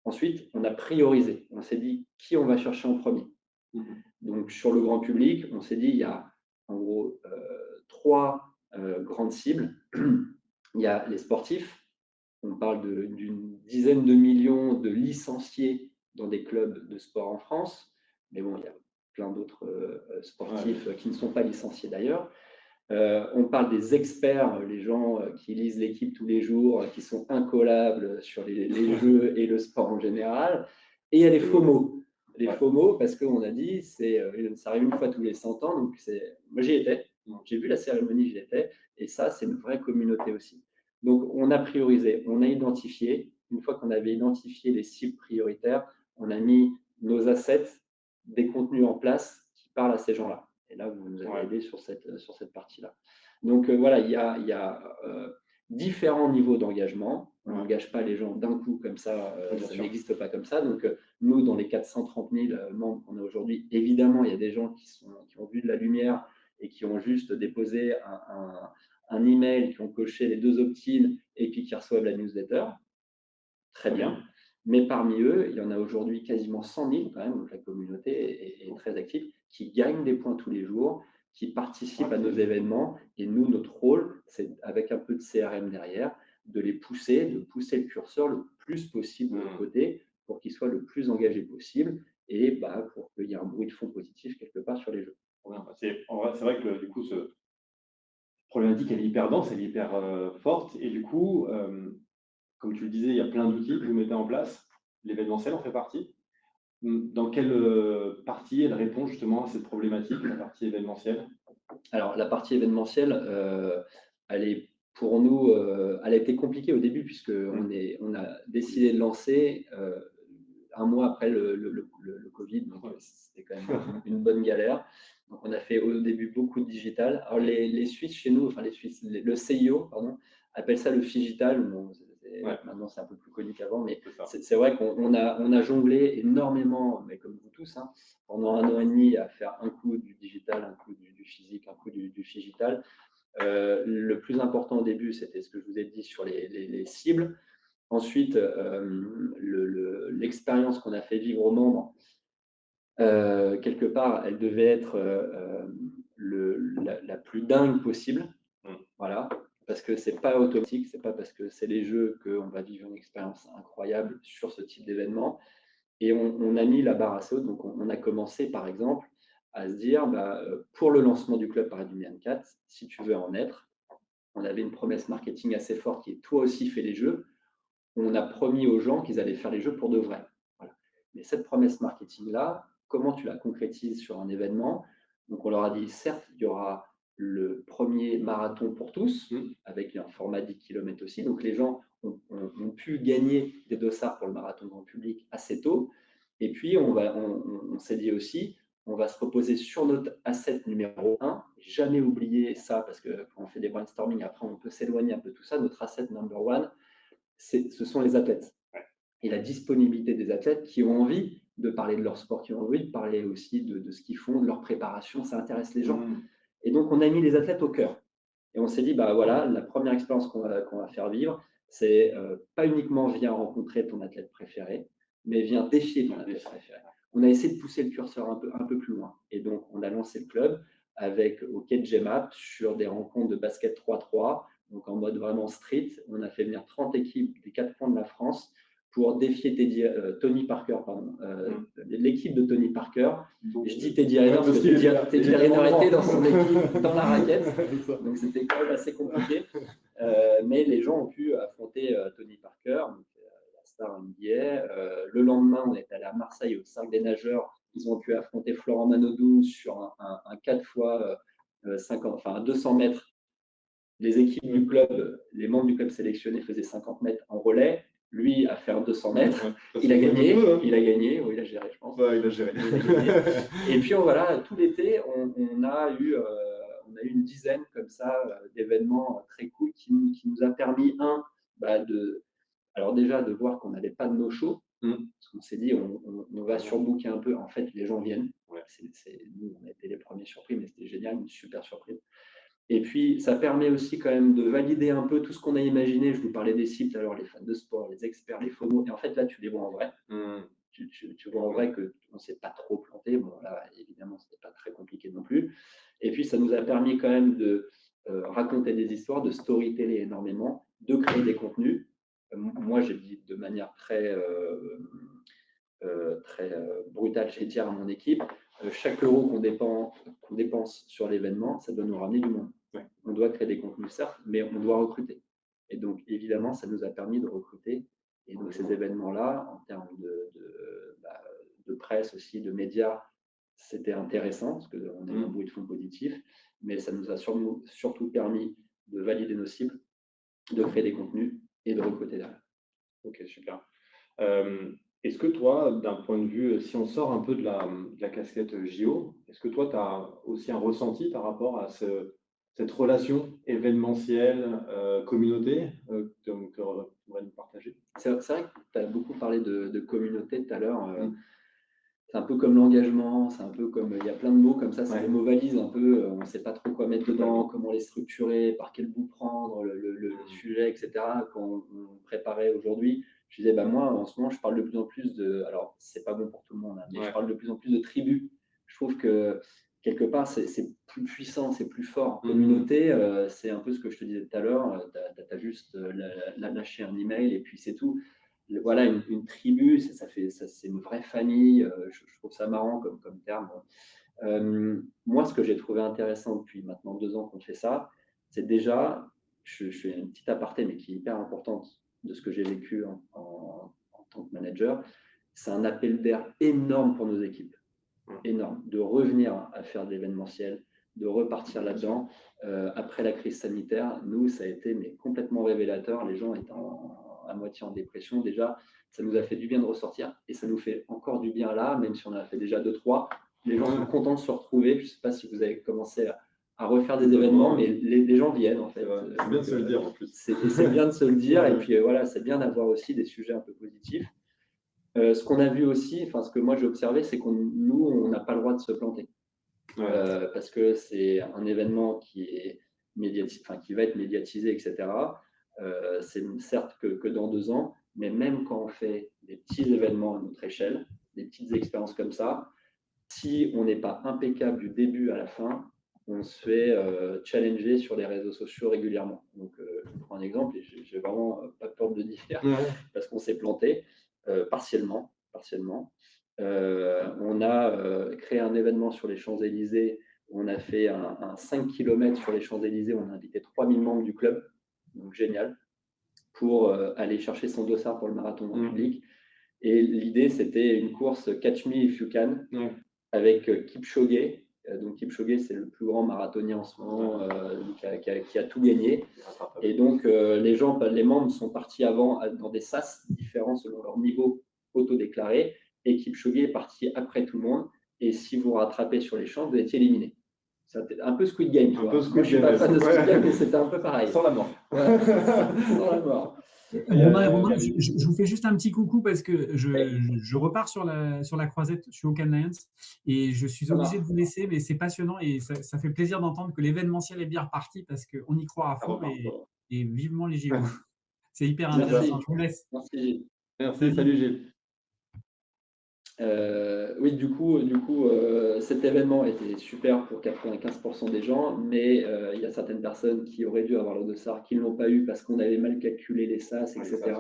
Ensuite, on a priorisé. On s'est dit qui on va chercher en premier. Donc, sur le grand public, on s'est dit il y a en gros 3 grandes cibles. Il y a les sportifs. On parle d'une dizaine de millions de licenciés dans des clubs de sport en France. Mais bon, il y a plein d'autres sportifs qui ne sont pas licenciés d'ailleurs. On parle des experts, les gens qui lisent l'équipe tous les jours, qui sont incollables sur les jeux et le sport en général. Et il y a les FOMO. Les FOMO, parce qu'on a dit, ça arrive une fois tous les 100 ans. Donc moi, j'y étais. J'ai vu la cérémonie, j'y étais. Et ça, c'est une vraie communauté aussi. Donc, on a priorisé, on a identifié. Une fois qu'on avait identifié les cibles prioritaires, on a mis nos assets, des contenus en place qui parlent à ces gens-là. Et là, vous nous avez aidé sur cette partie-là. Donc, voilà, il y a différents niveaux d'engagement. On n'engage pas les gens d'un coup comme ça, ça n'existe pas comme ça. Donc, nous, dans les 430 000 membres qu'on a aujourd'hui, évidemment, il y a des gens qui ont vu de la lumière et qui ont juste déposé un email, qui ont coché les 2 opt-in et puis qui reçoivent la newsletter. Très bien. Mais parmi eux, il y en a aujourd'hui quasiment 100 000 quand même, donc la communauté est très active, qui gagnent des points tous les jours, qui participent à nos événements. Et nous, notre rôle, c'est avec un peu de CRM derrière, de pousser le curseur le plus possible de leur côté pour qu'ils soient le plus engagés possible et pour qu'il y ait un bruit de fond positif quelque part sur les jeux. C'est vrai que du coup, cette problématique, elle est hyper dense, elle est hyper forte. Et du coup, comme tu le disais, il y a plein d'outils que vous mettez en place. L'événementiel en fait partie. Dans quelle partie elle répond justement à cette problématique, la partie événementielle? Alors, la partie événementielle, elle est pour nous, elle a été compliquée au début puisqu'on a décidé de lancer un mois après le Covid, donc c'était quand même une bonne galère. Donc on a fait au début beaucoup de digital. Alors les Suisses chez nous, enfin les Suisses, le CIO, pardon, appelle ça le figital. Bon, maintenant c'est un peu plus connu qu'avant, mais c'est vrai qu'on a jonglé énormément, mais comme vous tous, hein, pendant 1 an et demi à faire un coup du digital, un coup du physique, un coup du figital. Le plus important au début, c'était ce que je vous ai dit sur les cibles. Ensuite, l'expérience qu'on a fait vivre aux membres, quelque part, elle devait être la plus dingue possible. Voilà. Parce que ce n'est pas automatique, ce n'est pas parce que c'est les jeux qu'on va vivre une expérience incroyable sur ce type d'événement. Et on a mis la barre assez haute. Donc, on a commencé, par exemple, à se dire, pour le lancement du Club Paris 2024, si tu veux en être, on avait une promesse marketing assez forte qui est toi aussi fais les jeux. On a promis aux gens qu'ils allaient faire les jeux pour de vrai. Voilà. Mais cette promesse marketing-là, comment tu la concrétises sur un événement? Donc, on leur a dit, certes, il y aura le premier marathon pour tous, avec un format 10 km aussi. Donc, les gens ont pu gagner des dossards pour le marathon grand public assez tôt. Et puis, on s'est dit aussi, on va se reposer sur notre asset numéro 1. Jamais oublier ça, parce que quand on fait des brainstorming, après, on peut s'éloigner un peu de tout ça. Notre asset number 1, ce sont les athlètes. Et la disponibilité des athlètes qui ont envie de parler de leur sport, qui ont envie de parler aussi de ce qu'ils font, de leur préparation, ça intéresse les gens. Et donc, on a mis les athlètes au cœur. Et on s'est dit, voilà, la première expérience qu'on va faire vivre, c'est pas uniquement viens rencontrer ton athlète préféré, mais viens défier ton athlète préféré. On a essayé de pousser le curseur un peu plus loin. Et donc, on a lancé le club avec au quai de GMAP sur des rencontres de basket 3-3, donc en mode vraiment street. On a fait venir 30 équipes des 4 coins de la France pour défier Tony Parker, l'équipe de Tony Parker. Et je dis Teddy Riner parce que Teddy Riner était dans son équipe, dans la raquette, donc c'était quand même assez compliqué. Mais les gens ont pu affronter Tony Parker, donc, la star NBA. Le lendemain, on est allé à Marseille au Cercle des Nageurs. Ils ont pu affronter Florent Manodou sur un 4 fois 50, enfin 200 mètres. Les équipes du club, les membres du club sélectionnés faisaient 50 mètres en relais. Lui a fait 200 mètres. Il a gagné. Il a gagné. Oui, il a géré, je pense. Ouais, il a géré. Et puis voilà, tout l'été, on a eu une dizaine comme ça d'événements très cool qui nous a permis alors déjà de voir qu'on n'avait pas de no-show. Parce qu'on s'est dit, on va surbooker un peu. En fait, les gens viennent. Nous, on a été les premiers surpris, mais c'était génial, une super surprise. Et puis, ça permet aussi quand même de valider un peu tout ce qu'on a imaginé. Je vous parlais des cibles, alors les fans de sport, les experts, les FOMO. Et en fait, là, tu les vois en vrai. Tu vois en vrai qu'on ne s'est pas trop planté. Bon, là, évidemment, ce n'était pas très compliqué non plus. Et puis, ça nous a permis quand même de raconter des histoires, de storyteller énormément, de créer des contenus. Moi, j'ai dit de manière très brutale, j'ai dit à mon équipe, chaque euro qu'on dépense sur l'événement, ça doit nous ramener du monde. On doit créer des contenus, certes, mais on doit recruter. Et donc, évidemment, ça nous a permis de recruter. Et donc, ces événements-là, en termes de presse aussi, de médias, c'était intéressant parce qu'on a eu un bruit de fond positif, mais ça nous a surtout permis de valider nos cibles, de créer des contenus et de recruter derrière. Ok, super. Est-ce que toi, d'un point de vue, si on sort un peu de la casquette JO, est-ce que toi, tu as aussi un ressenti par rapport à cette relation événementielle, communauté, que tu pourrais nous partager? C'est vrai que tu as beaucoup parlé de communauté tout à l'heure. C'est un peu comme l'engagement, c'est un peu comme, il y a plein de mots comme ça, c'est des mots valises un peu, on ne sait pas trop quoi mettre dedans, comment les structurer, par quel bout prendre, le sujet, etc. Quand on préparait aujourd'hui, je disais, moi, en ce moment, je parle de plus en plus alors, c'est pas bon pour tout le monde, hein, mais je parle de plus en plus de tribus. Je trouve que, quelque part, c'est plus puissant, c'est plus fort. Communauté, c'est un peu ce que je te disais tout à l'heure, tu as juste lâché un email et puis c'est tout. Voilà, une tribu, c'est une vraie famille. Je trouve ça marrant comme terme. Moi, ce que j'ai trouvé intéressant depuis maintenant 2 ans qu'on fait ça, c'est déjà, je fais une petite aparté, mais qui est hyper importante de ce que j'ai vécu en tant que manager, c'est un appel d'air énorme pour nos équipes. Énorme. De revenir à faire de l'événementiel, de repartir là-dedans. Après la crise sanitaire, nous, ça a été complètement révélateur. Les gens étaient à moitié en dépression. Déjà, ça nous a fait du bien de ressortir et ça nous fait encore du bien là, même si on en a fait déjà 2-3. Les gens sont contents de se retrouver. Je ne sais pas si vous avez commencé à refaire des événements, mais les gens viennent en fait. C'est bien de se le dire en plus. C'est bien de se le dire et puis voilà, c'est bien d'avoir aussi des sujets un peu positifs. Ce qu'on a vu aussi, ce que moi j'ai observé, c'est qu'on n'a pas le droit de se planter. Parce que c'est un événement qui est qui va être médiatisé, etc. C'est certes que dans 2 ans, mais même quand on fait des petits événements à notre échelle, des petites expériences comme ça, si on n'est pas impeccable du début à la fin, on se fait challenger sur les réseaux sociaux régulièrement. Donc, je prends un exemple et j'ai vraiment pas peur de le dire parce qu'on s'est planté partiellement. On a créé un événement sur les Champs-Élysées. On a fait un 5 km sur les Champs-Élysées. On a invité 3000 membres du club. Donc, génial. Pour aller chercher son dossard pour le marathon en public. Et l'idée, c'était une course Catch Me If You Can avec Kipchoge. Donc, Kipchoge, c'est le plus grand marathonien en ce moment qui a tout gagné. Et donc, les membres sont partis avant dans des sas différents selon leur niveau auto-déclaré. Et Kipchoge est parti après tout le monde. Et si vous rattrapez sur les champs, vous êtes éliminé. C'est un peu Squid Game. Moi, je ne suis pas fan de Squid Game, mais c'était un peu pareil. Sans la mort. Sans la mort. Romain, je vous fais juste un petit coucou parce que je repars sur la croisette, je suis au Canadiens et je suis obligé de vous laisser, mais c'est passionnant et ça fait plaisir d'entendre que l'événementiel est bien reparti parce qu'on y croit à fond et vivement les JO. C'est hyper intéressant. Je vous laisse. Merci Gilles. Merci, salut Gilles. Oui, du coup, cet événement était super pour 95% des gens, mais il y a certaines personnes qui auraient dû avoir le dossard, qui ne l'ont pas eu parce qu'on avait mal calculé les SAS, etc.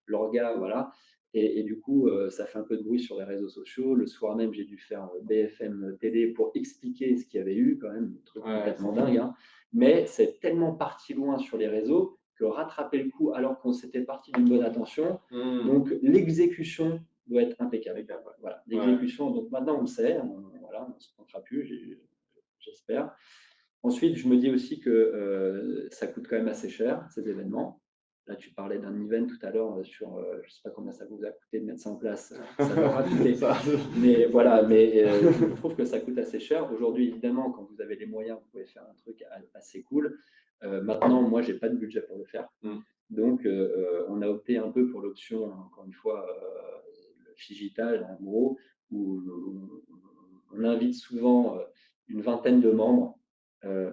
L'orga, voilà. Et du coup, ça fait un peu de bruit sur les réseaux sociaux. Le soir même, j'ai dû faire BFM télé pour expliquer ce qu'il y avait eu, quand même, un truc complètement dingue. Hein. Mais c'est tellement parti loin sur les réseaux que rattraper le coup alors qu'on s'était parti d'une bonne intention. Donc, l'exécution doit être impeccable. Voilà, l'exécution. Donc maintenant, on le sait, on ne se plantera plus, j'espère. Ensuite, je me dis aussi que ça coûte quand même assez cher, ces événements. Là, tu parlais d'un event tout à l'heure sur, je ne sais pas combien ça vous a coûté de mettre ça en place. Ça m'aura coûté. Mais voilà, je trouve que ça coûte assez cher. Aujourd'hui, évidemment, quand vous avez les moyens, vous pouvez faire un truc assez cool. Maintenant, moi, je n'ai pas de budget pour le faire. Donc, on a opté un peu pour l'option, encore une fois, digital, en gros, où on invite souvent une vingtaine de membres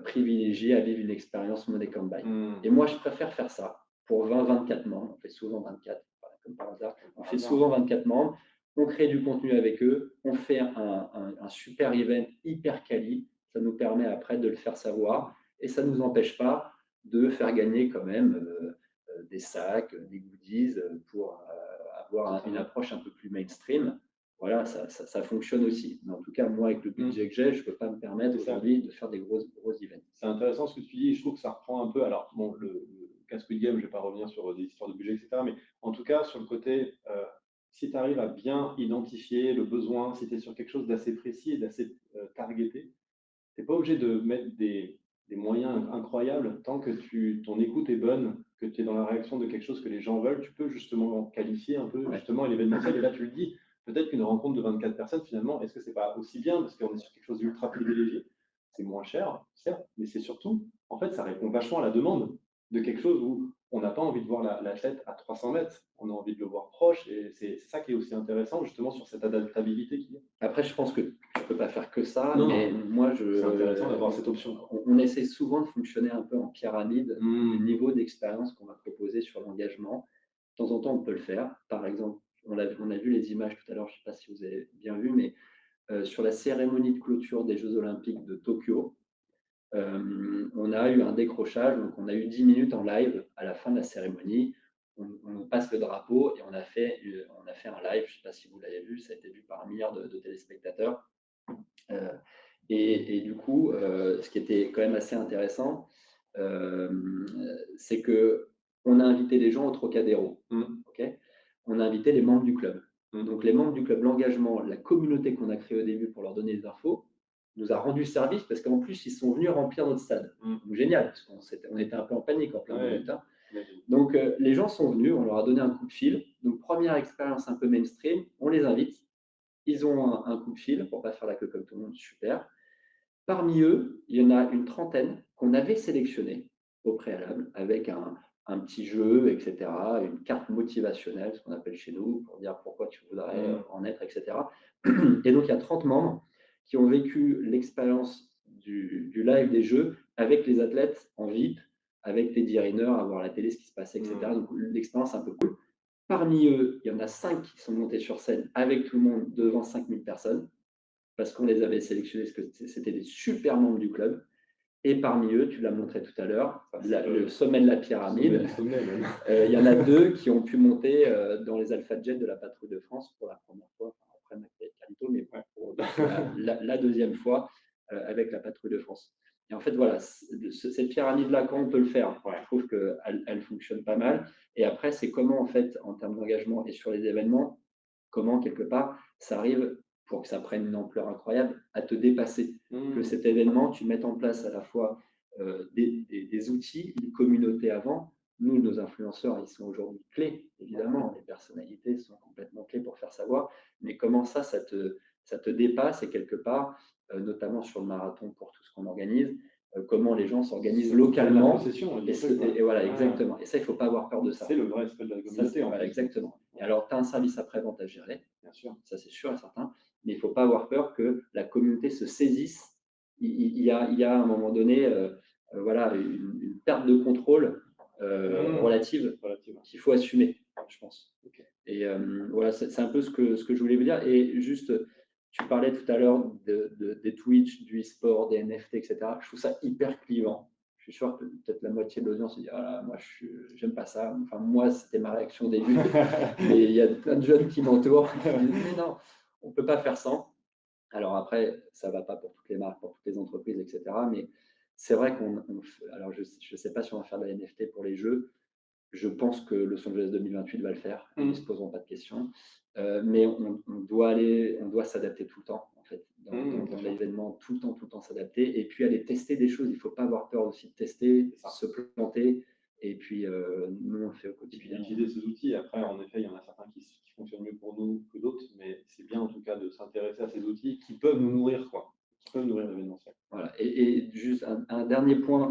privilégiés à vivre une expérience Money Combine. Et moi, je préfère faire ça pour 20-24 membres. On fait souvent 24, comme par hasard. On fait souvent 24 membres. On crée du contenu avec eux. On fait un super event hyper quali. Ça nous permet après de le faire savoir. Et ça ne nous empêche pas de faire gagner quand même des sacs, des goodies pour avoir une approche un peu plus mainstream. Voilà, ça fonctionne aussi. Mais en tout cas, moi, avec le budget que j'ai, je ne peux pas me permettre aujourd'hui de faire des gros events. C'est intéressant ce que tu dis. Je trouve que ça reprend un peu. Alors, bon, le cas Squid Game, je ne vais pas revenir sur des histoires de budget, etc. Mais en tout cas, sur le côté, si tu arrives à bien identifier le besoin, si tu es sur quelque chose d'assez précis et d'assez targeté, tu n'es pas obligé de mettre des moyens incroyables. Tant que ton écoute est bonne, que tu es dans la réaction de quelque chose que les gens veulent, tu peux justement qualifier un peu justement l'événementiel. Et là, tu le dis, peut-être qu'une rencontre de 24 personnes, finalement, est-ce que ce n'est pas aussi bien parce qu'on est sur quelque chose d'ultra privilégié? C'est moins cher, certes, mais c'est surtout, en fait, ça répond vachement à la demande de quelque chose où on n'a pas envie de voir l'athlète à 300 mètres, on a envie de le voir proche, et c'est ça qui est aussi intéressant, justement, sur cette adaptabilité qu'il y a. Après, je pense que tu ne peux pas faire que ça, mais moi, c'est intéressant d'avoir cette option. On essaie souvent de fonctionner un peu en pyramide du niveau d'expérience qu'on va proposer sur l'engagement. De temps en temps, on peut le faire. Par exemple, on a vu les images tout à l'heure, je ne sais pas si vous avez bien vu, mais sur la cérémonie de clôture des Jeux Olympiques de Tokyo, on a eu un décrochage, donc on a eu 10 minutes en live à la fin de la cérémonie. On passe le drapeau et on a fait un live, je ne sais pas si vous l'avez vu, ça a été vu par 1 milliard de téléspectateurs. Et du coup, ce qui était quand même assez intéressant, c'est qu'on a invité les gens au Trocadéro. Okay, on a invité les membres du club. Donc les membres du club, l'engagement, la communauté qu'on a créée au début pour leur donner des infos, nous a rendu service parce qu'en plus, ils sont venus remplir notre stade. Donc, génial, parce on était un peu en panique en plein résultat. Donc, les gens sont venus, on leur a donné un coup de fil. Donc, première expérience un peu mainstream, on les invite. Ils ont un coup de fil pour ne pas faire la queue comme tout le monde, super. Parmi eux, il y en a une trentaine qu'on avait sélectionnés au préalable avec un petit jeu, etc., une carte motivationnelle, ce qu'on appelle chez nous, pour dire pourquoi tu voudrais en être, etc. Et donc, il y a 30 membres qui ont vécu l'expérience du live des jeux avec les athlètes en VIP, avec Teddy Riner, à voir la télé, ce qui se passait, etc. Donc, l'expérience un peu cool. Parmi eux, il y en a 5 qui sont montés sur scène avec tout le monde devant 5000 personnes, parce qu'on les avait sélectionnés, parce que c'était des super membres du club. Et parmi eux, tu l'as montré tout à l'heure, le sommet de la pyramide, il y en a 2 qui ont pu monter dans les Alpha Jet de la Patrouille de France pour la première fois, après Carlito, mais pour la deuxième fois avec la Patrouille de France. Et en fait, voilà, cette pyramide-là, quand on peut le faire, je trouve qu'elle fonctionne pas mal. Et après, c'est comment, en fait, en termes d'engagement et sur les événements, comment, quelque part, ça arrive pour que ça prenne une ampleur incroyable, à te dépasser. Que cet événement, tu mettes en place à la fois des outils, une communauté avant. Nous, nos influenceurs, ils sont aujourd'hui clés, évidemment. Les personnalités sont complètement clés pour faire savoir. Mais comment ça te dépasse et quelque part, notamment sur le marathon pour tout ce qu'on organise, comment les gens s'organisent localement. Et voilà, exactement. Et ça, il ne faut pas avoir peur de ça. C'est le vrai aspect de la communauté. Voilà, exactement. Et alors, tu as un service après-vente à gérer, bien sûr, ça c'est sûr et certain, mais il ne faut pas avoir peur que la communauté se saisisse. Il y a à un moment donné voilà, une perte de contrôle relative qu'il faut assumer, je pense. Okay. Et voilà, c'est un peu ce que je voulais vous dire. Et juste, tu parlais tout à l'heure des Twitch, du e-sport, des NFT, etc. Je trouve ça hyper clivant. Je suis sûr que peut-être la moitié de l'audience se dit « Ah là, moi, j'aime pas ça. » Enfin, moi, c'était ma réaction au début. Mais il y a plein de jeunes qui m'entourent qui disent « Mais non, on ne peut pas faire sans. » Alors après, ça ne va pas pour toutes les marques, pour toutes les entreprises, etc. Mais c'est vrai alors, je ne sais pas si on va faire de la NFT pour les jeux. Je pense que Los Angeles 2028 va le faire. Ils ne se poseront pas de questions. Mais on doit s'adapter tout le temps, en fait, dans l'événement, tout le temps s'adapter. Et puis aller tester des choses. Il ne faut pas avoir peur aussi de tester, se planter. Et puis, nous, on le fait au quotidien. Utiliser ces outils. Après, en effet, il y en a certains qui fonctionnent mieux pour nous que d'autres. Mais c'est bien, en tout cas, de s'intéresser à ces outils qui peuvent nous nourrir, qui peuvent nourrir l'événementiel. Voilà. Et juste un dernier point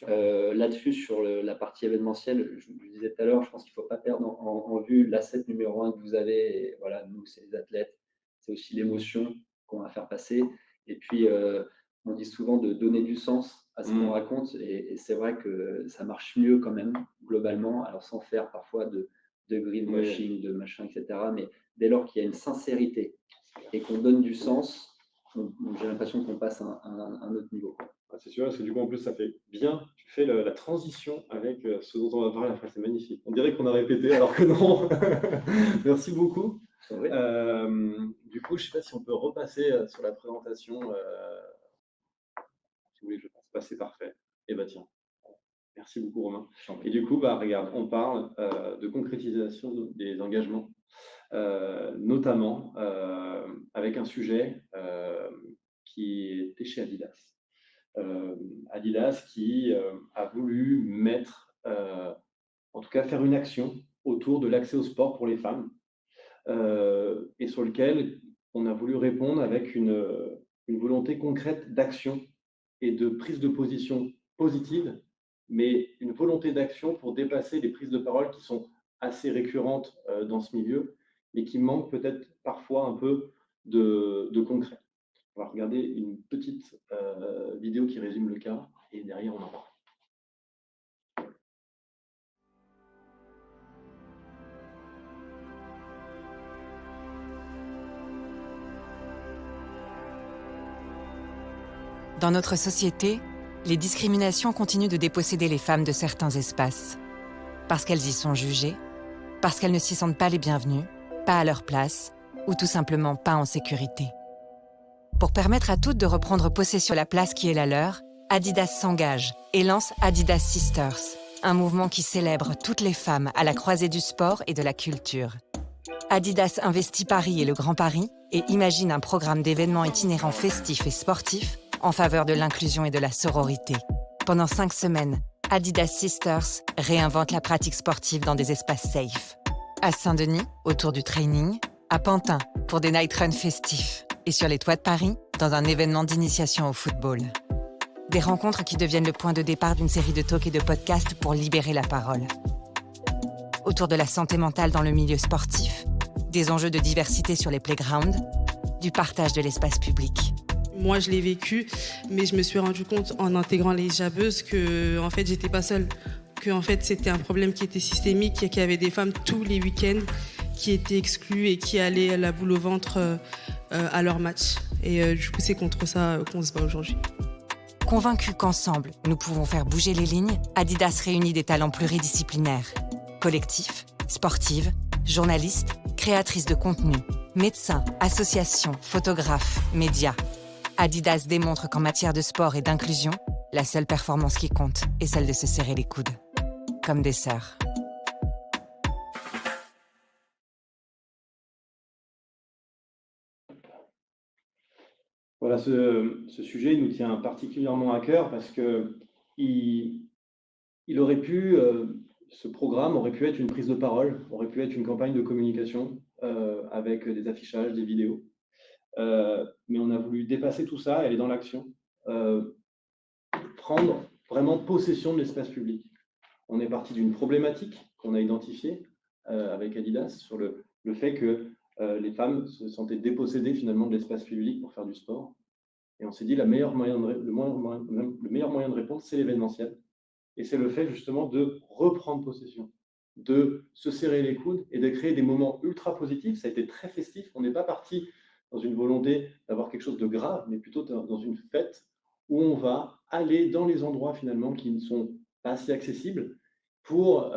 là-dessus, sur la partie événementielle. Je vous disais tout à l'heure, je pense qu'il ne faut pas perdre en vue l'asset numéro 1 que vous avez. Et voilà, nous, c'est les athlètes. C'est aussi l'émotion qu'on va faire passer. Et puis, on dit souvent de donner du sens à ce qu'on raconte. Et c'est vrai que ça marche mieux quand même, globalement. Alors, sans faire parfois de greenwashing, de machin, etc. Mais dès lors qu'il y a une sincérité et qu'on donne du sens, j'ai l'impression qu'on passe à un autre niveau. C'est sûr, parce que du coup, en plus, ça fait bien. Tu fais la transition avec ce dont on va parler après. C'est magnifique. On dirait qu'on a répété, alors que non. Merci beaucoup. Du coup, je ne sais pas si on peut repasser sur la présentation. Si vous voulez que je passe. C'est parfait. Et bah tiens. Merci beaucoup, Romain. Et du coup, regarde, on parle de concrétisation des engagements. Notamment avec un sujet qui était chez Adidas. Adidas qui a voulu en tout cas faire une action autour de l'accès au sport pour les femmes et sur lequel on a voulu répondre avec une volonté concrète d'action et de prise de position positive, mais une volonté d'action pour dépasser les prises de parole qui sont assez récurrentes dans ce milieu, mais qui manque peut-être parfois un peu de concret. On va regarder une petite vidéo qui résume le cas, et derrière, on en parle. Dans notre société, les discriminations continuent de déposséder les femmes de certains espaces. Parce qu'elles y sont jugées, parce qu'elles ne s'y sentent pas les bienvenues, pas à leur place, ou tout simplement pas en sécurité. Pour permettre à toutes de reprendre possession de la place qui est la leur, Adidas s'engage et lance Adidas Sisters, un mouvement qui célèbre toutes les femmes à la croisée du sport et de la culture. Adidas investit Paris et le Grand Paris et imagine un programme d'événements itinérants festifs et sportifs en faveur de l'inclusion et de la sororité. Pendant 5 semaines, Adidas Sisters réinvente la pratique sportive dans des espaces safe. À Saint-Denis, autour du training, à Pantin, pour des night runs festifs, et sur les toits de Paris, dans un événement d'initiation au football. Des rencontres qui deviennent le point de départ d'une série de talks et de podcasts pour libérer la parole. Autour de la santé mentale dans le milieu sportif, des enjeux de diversité sur les playgrounds, du partage de l'espace public. Moi, je l'ai vécu, mais je me suis rendu compte en intégrant les hijabeuses que en fait, j'étais pas seule. Que en fait, c'était un problème qui était systémique et qu'il y avait des femmes tous les week-ends qui étaient exclues et qui allaient la boule au ventre à leur match. Et du coup, c'est contre ça qu'on se bat aujourd'hui. Convaincus qu'ensemble, nous pouvons faire bouger les lignes, Adidas réunit des talents pluridisciplinaires. Collectifs, sportives, journalistes, créatrices de contenu, médecins, associations, photographes, médias. Adidas démontre qu'en matière de sport et d'inclusion, la seule performance qui compte est celle de se serrer les coudes. Comme des sœurs. Voilà, ce sujet nous tient particulièrement à cœur parce que il aurait pu, ce programme aurait pu être une prise de parole, aurait pu être une campagne de communication avec des affichages, des vidéos. Mais on a voulu dépasser tout ça et aller dans l'action, prendre vraiment possession de l'espace public. On est parti d'une problématique qu'on a identifiée avec Adidas sur le fait que les femmes se sentaient dépossédées finalement de l'espace public pour faire du sport. Et on s'est dit le meilleur moyen de répondre, c'est l'événementiel. Et c'est le fait justement de reprendre possession, de se serrer les coudes et de créer des moments ultra positifs. Ça a été très festif. On n'est pas parti dans une volonté d'avoir quelque chose de grave, mais plutôt dans une fête où on va aller dans les endroits finalement qui ne sont pas assez accessibles pour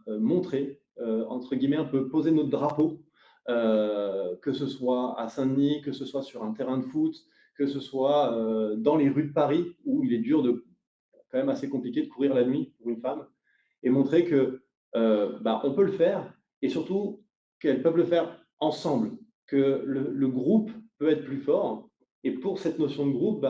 montrer, entre guillemets, un peu poser notre drapeau, que ce soit à Saint-Denis, que ce soit sur un terrain de foot, que ce soit dans les rues de Paris, où il est dur quand même assez compliqué de courir la nuit pour une femme, et montrer que on peut le faire, et surtout qu'elles peuvent le faire ensemble, que le groupe peut être plus fort. Et pour cette notion de groupe,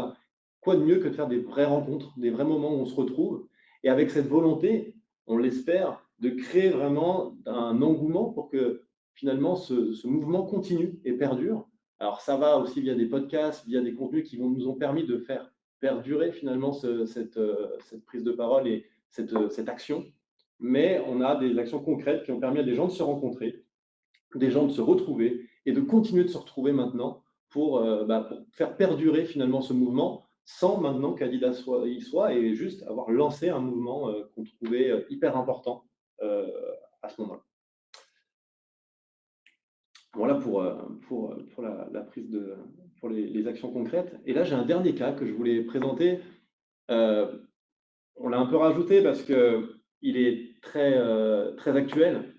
quoi de mieux que de faire des vraies rencontres, des vrais moments où on se retrouve, et avec cette volonté, on l'espère, de créer vraiment un engouement pour que finalement ce mouvement continue et perdure. Alors ça va aussi via des podcasts, via des contenus qui nous ont permis de faire perdurer finalement cette prise de parole et cette action. Mais on a des actions concrètes qui ont permis à des gens de se rencontrer, des gens de se retrouver et de continuer de se retrouver maintenant pour faire perdurer finalement ce mouvement sans maintenant qu'Adidas y soit et juste avoir lancé un mouvement qu'on trouvait hyper important à ce moment-là. Voilà pour la prise pour les actions concrètes. Et là, j'ai un dernier cas que je voulais présenter. On l'a un peu rajouté parce qu'il est très, très actuel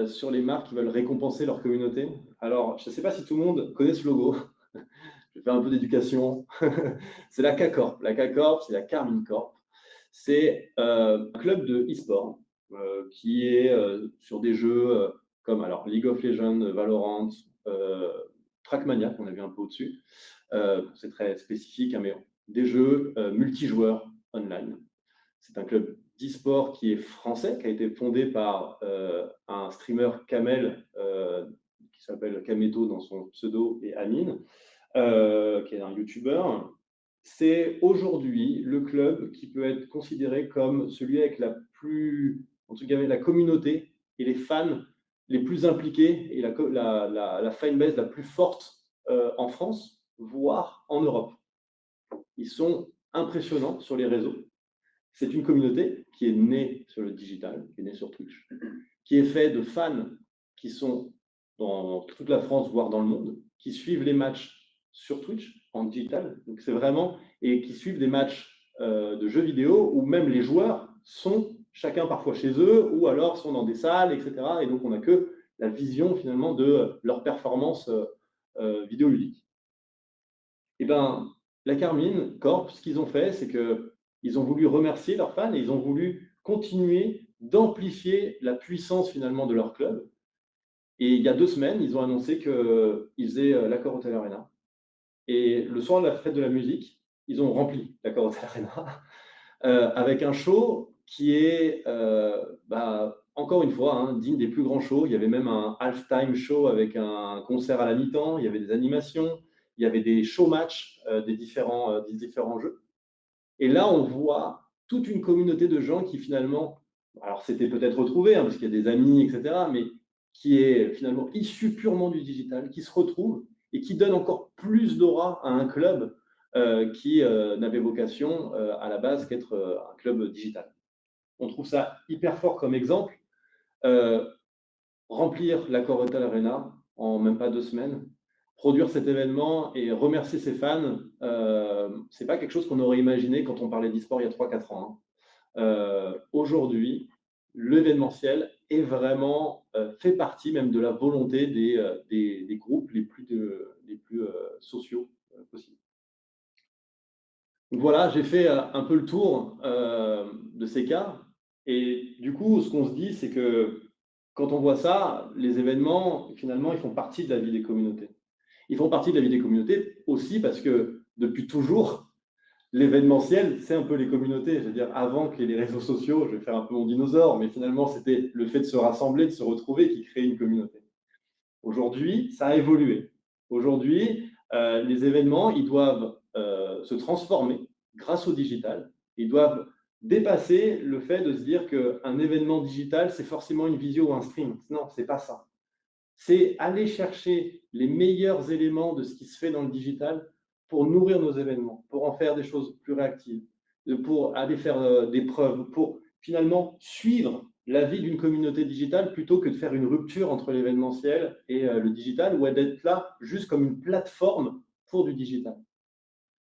sur les marques qui veulent récompenser leur communauté. Alors, je ne sais pas si tout le monde connaît ce logo. Je vais faire un peu d'éducation. C'est la K-Corp. La K-Corp, c'est la Karmine Corp. C'est un club de e-sport qui est sur des jeux comme alors, League of Legends, Valorant, Trackmania, qu'on a vu un peu au-dessus. C'est très spécifique, mais des jeux multijoueurs online. C'est un club d'e-sport qui est français, qui a été fondé par un streamer Kamel, qui s'appelle Kameto dans son pseudo, et Amine, qui est un youtubeur. C'est aujourd'hui le club qui peut être considéré comme celui avec la communauté et les fans les plus impliqués et la fanbase la plus forte en France, voire en Europe. Ils sont impressionnants sur les réseaux. C'est une communauté qui est née sur le digital, qui est née sur Twitch, qui est faite de fans qui sont dans toute la France, voire dans le monde, qui suivent les matchs sur Twitch en digital. Donc c'est vraiment, et qui suivent des matchs de jeux vidéo où même les joueurs sont chacun parfois chez eux ou alors sont dans des salles, etc. Et donc on n'a que la vision finalement de leur performance vidéoludique. Et la Karmine Corp, ce qu'ils ont fait, c'est qu'ils ont voulu remercier leurs fans et ils ont voulu continuer d'amplifier la puissance finalement de leur club. Et il y a 2 semaines, ils ont annoncé qu'ils faisaient l'Accor Hotel Arena. Et le soir de la fête de la musique, ils ont rempli l'Accor Hotel Arena avec un show qui est, encore une fois, hein, digne des plus grands shows. Il y avait même un halftime show avec un concert à la mi-temps, il y avait des animations, il y avait des show-matchs des différents jeux. Et là, on voit toute une communauté de gens qui finalement, alors c'était peut-être retrouvé, hein, parce qu'il y a des amis, etc., mais qui est finalement issu purement du digital, qui se retrouve et qui donne encore plus d'aura à un club qui n'avait vocation à la base qu'être un club digital. On trouve ça hyper fort comme exemple. Remplir l'Accor Hotel Arena en même pas 2 semaines, produire cet événement et remercier ses fans, c'est pas quelque chose qu'on aurait imaginé quand on parlait d'e-sport il y a 3-4 ans. Hein. Aujourd'hui, l'événementiel est vraiment fait partie même de la volonté des groupes les plus sociaux possibles. Donc voilà, j'ai fait un peu le tour de ces cas. Et du coup, ce qu'on se dit, c'est que quand on voit ça, les événements, finalement, ils font partie de la vie des communautés. Ils font partie de la vie des communautés aussi parce que depuis toujours, l'événementiel, c'est un peu les communautés. Je veux dire, avant qu'il y ait les réseaux sociaux, je vais faire un peu mon dinosaure, mais finalement, c'était le fait de se rassembler, de se retrouver qui crée une communauté. Aujourd'hui, ça a évolué. Aujourd'hui, les événements, ils doivent se transformer grâce au digital. Ils doivent dépasser le fait de se dire qu'un événement digital, c'est forcément une visio ou un stream. Non, c'est pas ça. C'est aller chercher les meilleurs éléments de ce qui se fait dans le digital pour nourrir nos événements, pour en faire des choses plus réactives, pour aller faire des preuves, pour finalement suivre la vie d'une communauté digitale plutôt que de faire une rupture entre l'événementiel et le digital ou d'être là juste comme une plateforme pour du digital.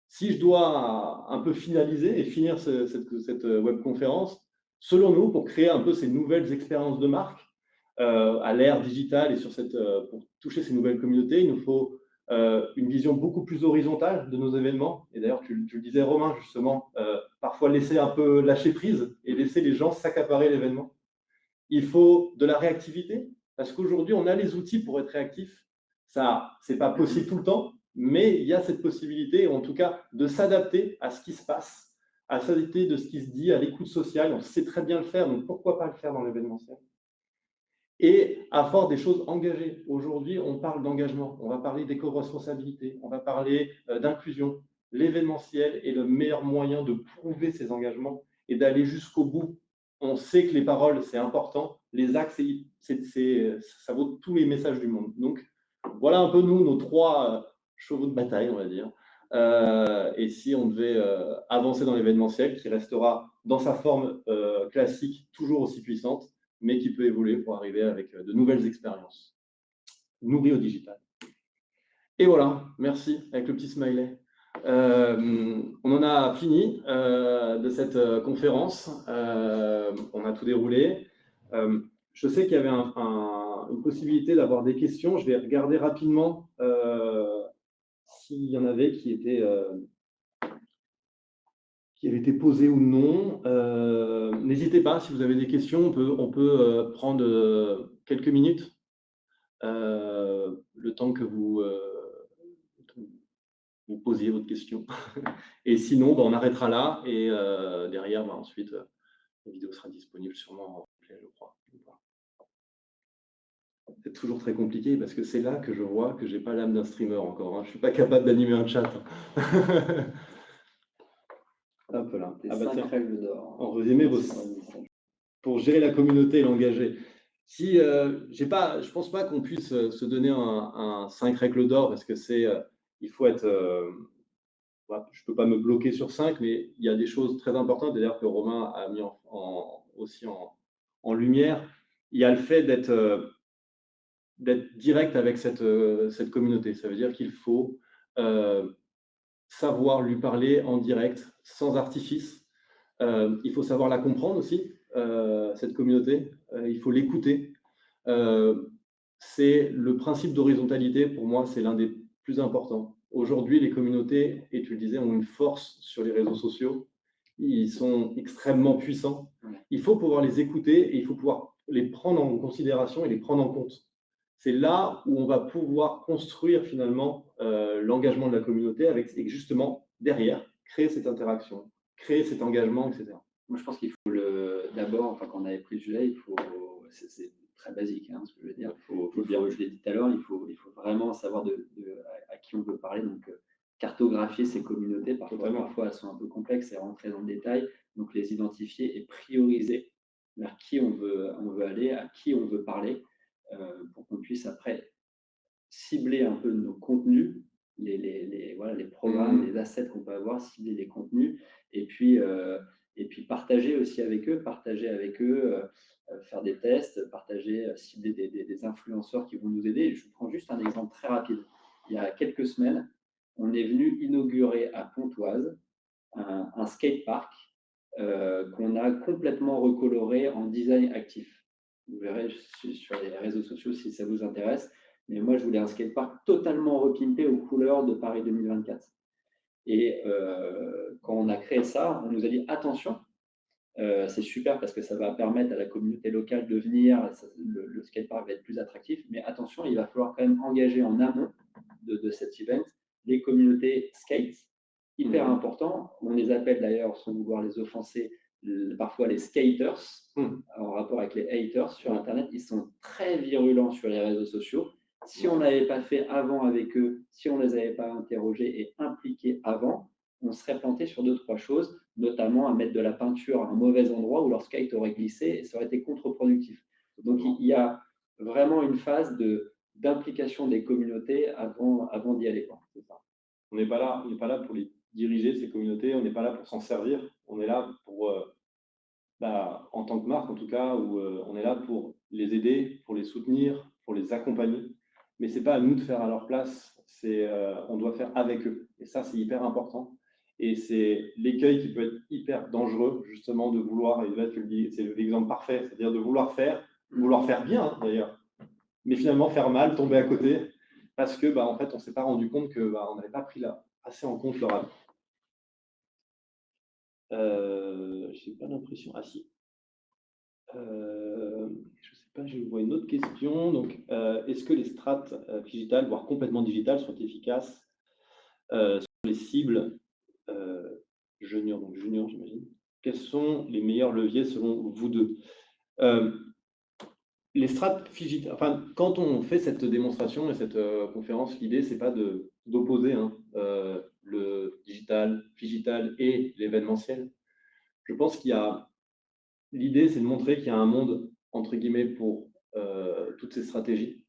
Si je dois un peu finaliser et finir cette webconférence, selon nous, pour créer un peu ces nouvelles expériences de marque à l'ère digitale et pour toucher ces nouvelles communautés, il nous faut une vision beaucoup plus horizontale de nos événements. Et d'ailleurs, tu le disais, Romain, justement, parfois laisser un peu lâcher prise et laisser les gens s'accaparer l'événement. Il faut de la réactivité, parce qu'aujourd'hui, on a les outils pour être réactif. Ça, c'est pas possible tout le temps, mais il y a cette possibilité, en tout cas, de s'adapter à ce qui se passe, à s'adapter de ce qui se dit, à l'écoute sociale. On sait très bien le faire, donc pourquoi pas le faire dans l'événementiel? Et à force des choses engagées. Aujourd'hui, on parle d'engagement, on va parler d'éco-responsabilité, on va parler d'inclusion. L'événementiel est le meilleur moyen de prouver ces engagements et d'aller jusqu'au bout. On sait que les paroles, c'est important. Les actes, ça vaut tous les messages du monde. Donc, voilà un peu, nous, nos 3 chevaux de bataille, on va dire. Et si on devait avancer dans l'événementiel, qui restera dans sa forme classique, toujours aussi puissante, mais qui peut évoluer pour arriver avec de nouvelles expériences, nourries au digital. Et voilà, merci, avec le petit smiley. On en a fini de cette conférence. On a tout déroulé. Je sais qu'il y avait une possibilité d'avoir des questions. Je vais regarder rapidement s'il y en avait qui avaient été posées ou non. N'hésitez pas, si vous avez des questions, on peut prendre quelques minutes, le temps que vous posiez votre question. Et sinon, on arrêtera là et derrière, ensuite, la vidéo sera disponible sûrement en replay, je crois. C'est toujours très compliqué parce que c'est là que je vois que je n'ai pas l'âme d'un streamer encore. Hein. Je ne suis pas capable d'animer un chat. Hop là. Règles d'or. En résumé, pour gérer la communauté et l'engager. Si, je ne pense pas qu'on puisse se donner un 5 règles d'or parce que il faut être. Je ne peux pas me bloquer sur 5, mais il y a des choses très importantes, d'ailleurs, que Romain a mis aussi en lumière. Il y a le fait d'être direct avec cette communauté. Ça veut dire qu'il faut savoir lui parler en direct, sans artifice. Il faut savoir la comprendre aussi, cette communauté. Il faut l'écouter. C'est le principe d'horizontalité, pour moi, c'est l'un des plus importants. Aujourd'hui, les communautés, et tu le disais, ont une force sur les réseaux sociaux. Ils sont extrêmement puissants. Il faut pouvoir les écouter et il faut pouvoir les prendre en considération et les prendre en compte. c'est là où on va pouvoir construire finalement l'engagement de la communauté et justement derrière créer cette interaction, créer cet engagement, etc. Moi, je pense qu'il faut d'abord, enfin, quand on avait pris le sujet, c'est très basique, hein, ce que je veux dire. Je l'ai dit tout à l'heure, il faut vraiment savoir à qui on veut parler. Donc, cartographier ces communautés, parfois elles sont un peu complexes et rentrer dans le détail. Donc, les identifier et prioriser vers qui on veut aller, à qui on veut parler, pour qu'on puisse après cibler un peu nos contenus, les programmes, les assets qu'on peut avoir, cibler les contenus, et puis partager aussi avec eux, faire des tests, cibler des influenceurs qui vont nous aider. Je prends juste un exemple très rapide. Il y a quelques semaines, on est venu inaugurer à Pontoise un skatepark qu'on a complètement recoloré en design actif. Vous verrez sur les réseaux sociaux si ça vous intéresse. Mais moi, je voulais un skatepark totalement repimpé aux couleurs de Paris 2024. Et quand on a créé ça, on nous a dit attention, c'est super parce que ça va permettre à la communauté locale de venir, le skatepark va être plus attractif, mais attention, il va falloir quand même engager en amont de cet event les communautés skate, hyper important. On les appelle d'ailleurs, sans vouloir les offenser, parfois les skaters, en rapport avec les haters sur Internet. Ils sont très virulents sur les réseaux sociaux. Si on n'avait pas fait avant avec eux, si on ne les avait pas interrogés et impliqués avant, on serait planté sur 2-3 choses, notamment à mettre de la peinture à un mauvais endroit où leur skate aurait glissé et ça aurait été contre-productif. Donc, il y a vraiment une phase d'implication des communautés avant d'y aller. C'est ça. On n'est pas là pour les diriger, ces communautés, on n'est pas là pour s'en servir, on est là pour, en tant que marque en tout cas, où on est là pour les aider, pour les soutenir, pour les accompagner. Mais ce n'est pas à nous de faire à leur place, on doit faire avec eux. Et ça, c'est hyper important. Et c'est l'écueil qui peut être hyper dangereux, justement, de vouloir, et là, c'est l'exemple parfait, c'est-à-dire de vouloir faire bien, hein, d'ailleurs, mais finalement faire mal, tomber à côté, parce que, en fait, on ne s'est pas rendu compte qu'on n'avait pas pris assez en compte leur avis. Je n'ai pas l'impression. Ah si. Je ne sais pas, je vois une autre question. Donc, est-ce que les strates digitales, voire complètement digitales, sont efficaces sur les cibles juniors, donc juniors, j'imagine. Quels sont les meilleurs leviers selon vous deux? Les strates digitales, enfin, quand on fait cette démonstration et cette conférence, l'idée, c'est pas d'opposer le digital et l'événementiel. Je pense l'idée, c'est de montrer qu'il y a un monde, entre guillemets, pour toutes ces stratégies.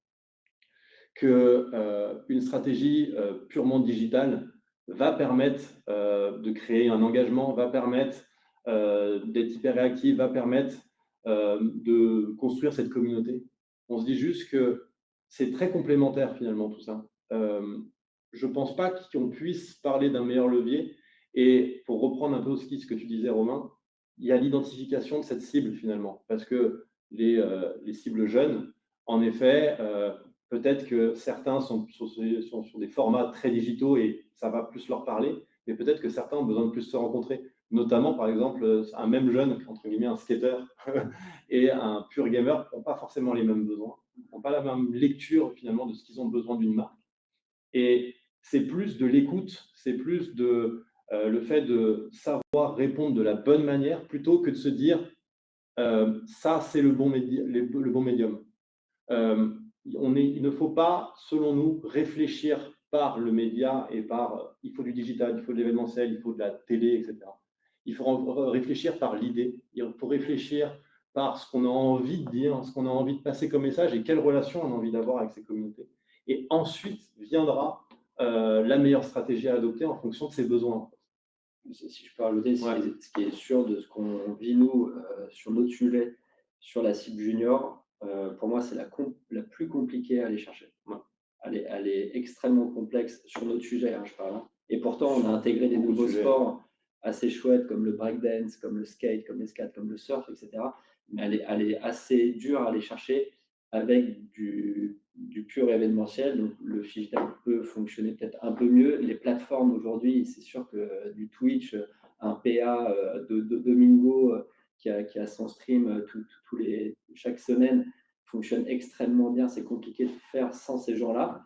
Qu'une stratégie purement digitale va permettre de créer un engagement, va permettre d'être hyper réactif, va permettre de construire cette communauté. On se dit juste que c'est très complémentaire finalement tout ça. Je ne pense pas qu'on puisse parler d'un meilleur levier. Et pour reprendre un peu aussi ce que tu disais, Romain, il y a l'identification de cette cible finalement. Parce que les cibles jeunes, en effet, peut-être que certains sont sur des formats très digitaux et ça va plus leur parler, mais peut-être que certains ont besoin de plus se rencontrer. Notamment, par exemple, un même jeune, entre guillemets, un skater et un pur gamer n'ont pas forcément les mêmes besoins, n'ont pas la même lecture finalement de ce qu'ils ont besoin d'une marque. Et c'est plus de l'écoute, c'est plus le fait de savoir répondre de la bonne manière plutôt que de se dire ça, c'est le bon médium. Il ne faut pas, selon nous, réfléchir par le média et il faut du digital, il faut de l'événementiel, il faut de la télé, etc. Il faut réfléchir par l'idée, il faut réfléchir par ce qu'on a envie de dire, ce qu'on a envie de passer comme message et quelle relation on a envie d'avoir avec ces communautés. Et ensuite viendra la meilleure stratégie à adopter en fonction de ses besoins. Si je peux rajouter, ce qui est sûr de ce qu'on vit, nous, sur notre sujet, sur la cible junior, pour moi, c'est la plus compliquée à aller chercher. Ouais. Elle est extrêmement complexe sur notre sujet, hein, je parle. Et pourtant, on a intégré des nouveaux sports assez chouettes comme le breakdance, comme le skate, comme l'escalade, comme le surf, etc. Mais elle est assez dure à aller chercher avec du pur événementiel. Donc, le digital peut fonctionner peut-être un peu mieux. Les plateformes aujourd'hui, c'est sûr que du Twitch, un PA de Domingo qui a son stream chaque semaine, fonctionne extrêmement bien. C'est compliqué de faire sans ces gens-là.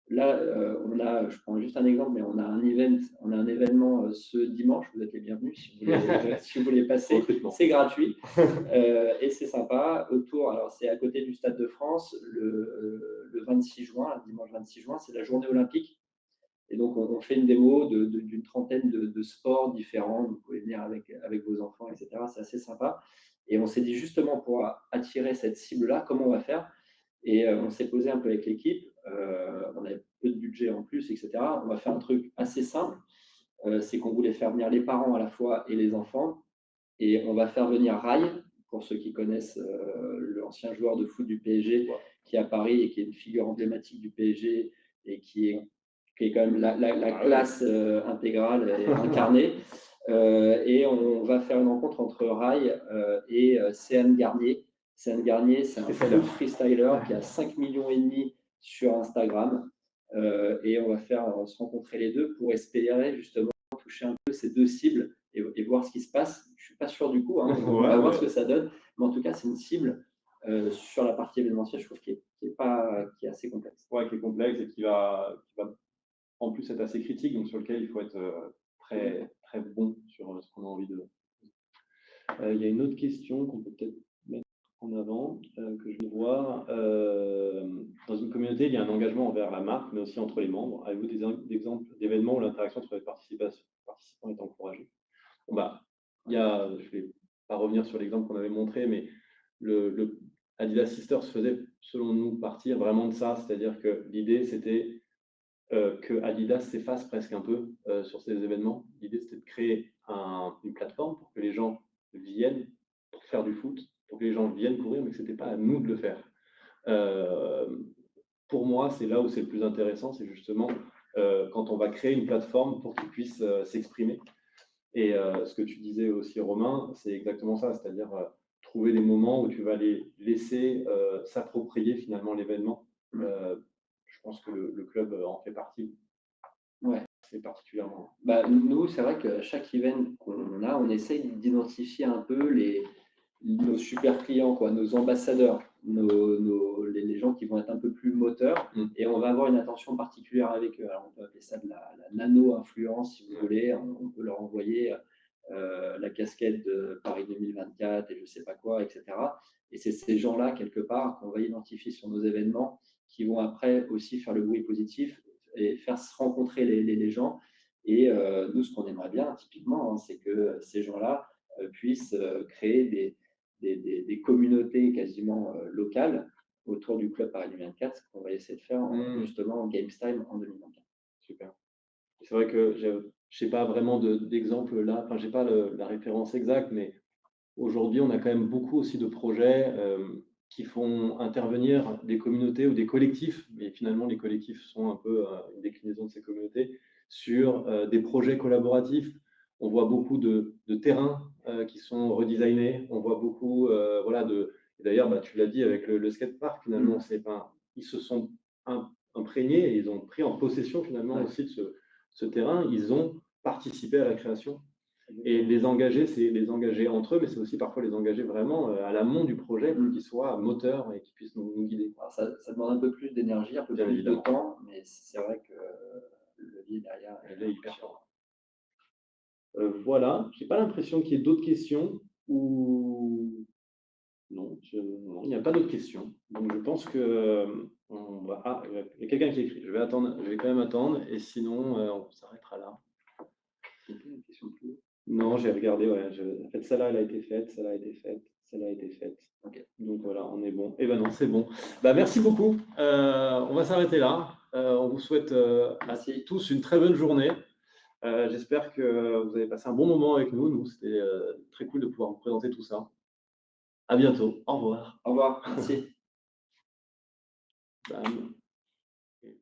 Là, je prends juste un exemple, mais on a un événement ce dimanche. Vous êtes les bienvenus si vous voulez, si vous voulez passer. C'est gratuit et c'est sympa. Alors c'est à côté du Stade de France, le 26 juin, le dimanche 26 juin, c'est la journée olympique. Et donc, on fait une démo d'une trentaine de sports différents. Vous pouvez venir avec vos enfants, etc. C'est assez sympa. Et on s'est dit justement pour attirer cette cible-là, comment on va faire? Et on s'est posé un peu avec l'équipe. On avait peu de budget en plus, etc. On va faire un truc assez simple. C'est qu'on voulait faire venir les parents à la fois et les enfants. Et on va faire venir Rai, pour ceux qui connaissent l'ancien joueur de foot du PSG, qui est à Paris et qui est une figure emblématique du PSG et qui est quand même la classe intégrale et incarnée. Et on va faire une rencontre entre Rai et Céane Garnier. Céane Garnier, c'est un freestyler qui a 5,5 millions sur Instagram. Et on va faire se rencontrer les deux pour espérer justement toucher un peu ces deux cibles et voir ce qui se passe. Je ne suis pas sûr du coup, hein. On va voir ce que ça donne. Mais en tout cas, c'est une cible sur la partie événementielle, je trouve, qui est assez complexe. Ouais, qui est complexe et qui va en plus être assez critique, donc sur lequel il faut être très, très bon sur ce qu'on a envie de. Il y a une autre question qu'on peut peut-être mettre en avant, que je vais voir. Dans une communauté, il y a un engagement envers la marque, mais aussi entre les membres. Avez-vous des exemples d'événements où l'interaction entre les participants est encouragée? Je ne vais pas revenir sur l'exemple qu'on avait montré, mais le Adidas Sisters faisait, selon nous, partir vraiment de ça, c'est-à-dire que l'idée, c'était que Adidas s'efface presque un peu sur ces événements. L'idée, c'était de créer une plateforme pour que les gens viennent pour faire du foot, pour que les gens viennent courir, mais que ce n'était pas à nous de le faire. Pour moi, c'est là où c'est le plus intéressant, c'est justement quand on va créer une plateforme pour qu'ils puissent s'exprimer. Et ce que tu disais aussi, Romain, c'est exactement ça, c'est-à-dire trouver des moments où tu vas les laisser s'approprier finalement l'événement. Je pense que le club en fait partie. Ouais. C'est particulièrement. Nous, c'est vrai que chaque event qu'on a, on essaye d'identifier un peu nos super clients, quoi, nos ambassadeurs, les gens qui vont être un peu plus moteurs, et on va avoir une attention particulière avec eux. Alors, on peut appeler ça de la nano-influence, si vous voulez. On peut leur envoyer la casquette de Paris 2024 et je ne sais pas quoi, etc. Et c'est ces gens-là, quelque part, qu'on va identifier sur nos événements, qui vont après aussi faire le bruit positif et faire se rencontrer les gens. Et nous, ce qu'on aimerait bien, typiquement, hein, c'est que ces gens-là puissent créer des communautés quasiment locales autour du club Paris 2024, ce qu'on va essayer de faire justement en Games Time en 2024. Super. C'est vrai que je n'ai pas vraiment d'exemple là, enfin, je n'ai pas la référence exacte, mais aujourd'hui, on a quand même beaucoup aussi de projets qui font intervenir des communautés ou des collectifs, mais finalement, les collectifs sont un peu une déclinaison de ces communautés, sur des projets collaboratifs. On voit beaucoup de terrains qui sont redesignés, on voit beaucoup, d'ailleurs, tu l'as dit avec le skatepark, finalement, ils se sont imprégnés et ils ont pris en possession finalement aussi de ce terrain, ils ont participé à la création. Et les engager, c'est les engager entre eux, mais c'est aussi parfois les engager vraiment à l'amont du projet pour qu'ils soient moteurs et qu'ils puissent nous guider. Alors ça demande un peu plus d'énergie, un peu plus de temps, mais c'est vrai que le levier derrière est hyper fort. Voilà, je n'ai pas l'impression qu'il y ait d'autres questions ou non, il n'y a pas d'autres questions. Donc je pense que il y a quelqu'un qui écrit. Je vais quand même attendre, et sinon on s'arrêtera là. Une question plus. Non, j'ai regardé, ouais. En fait, celle-là, elle a été faite, celle-là a été faite, celle-là a été faite. Okay. Donc voilà, on est bon. Eh ben non, c'est bon. Merci beaucoup. On va s'arrêter là. On vous souhaite à tous une très bonne journée. J'espère que vous avez passé un bon moment avec nous. Nous, c'était très cool de pouvoir vous présenter tout ça. À bientôt. Au revoir. Au revoir. Merci. Bam.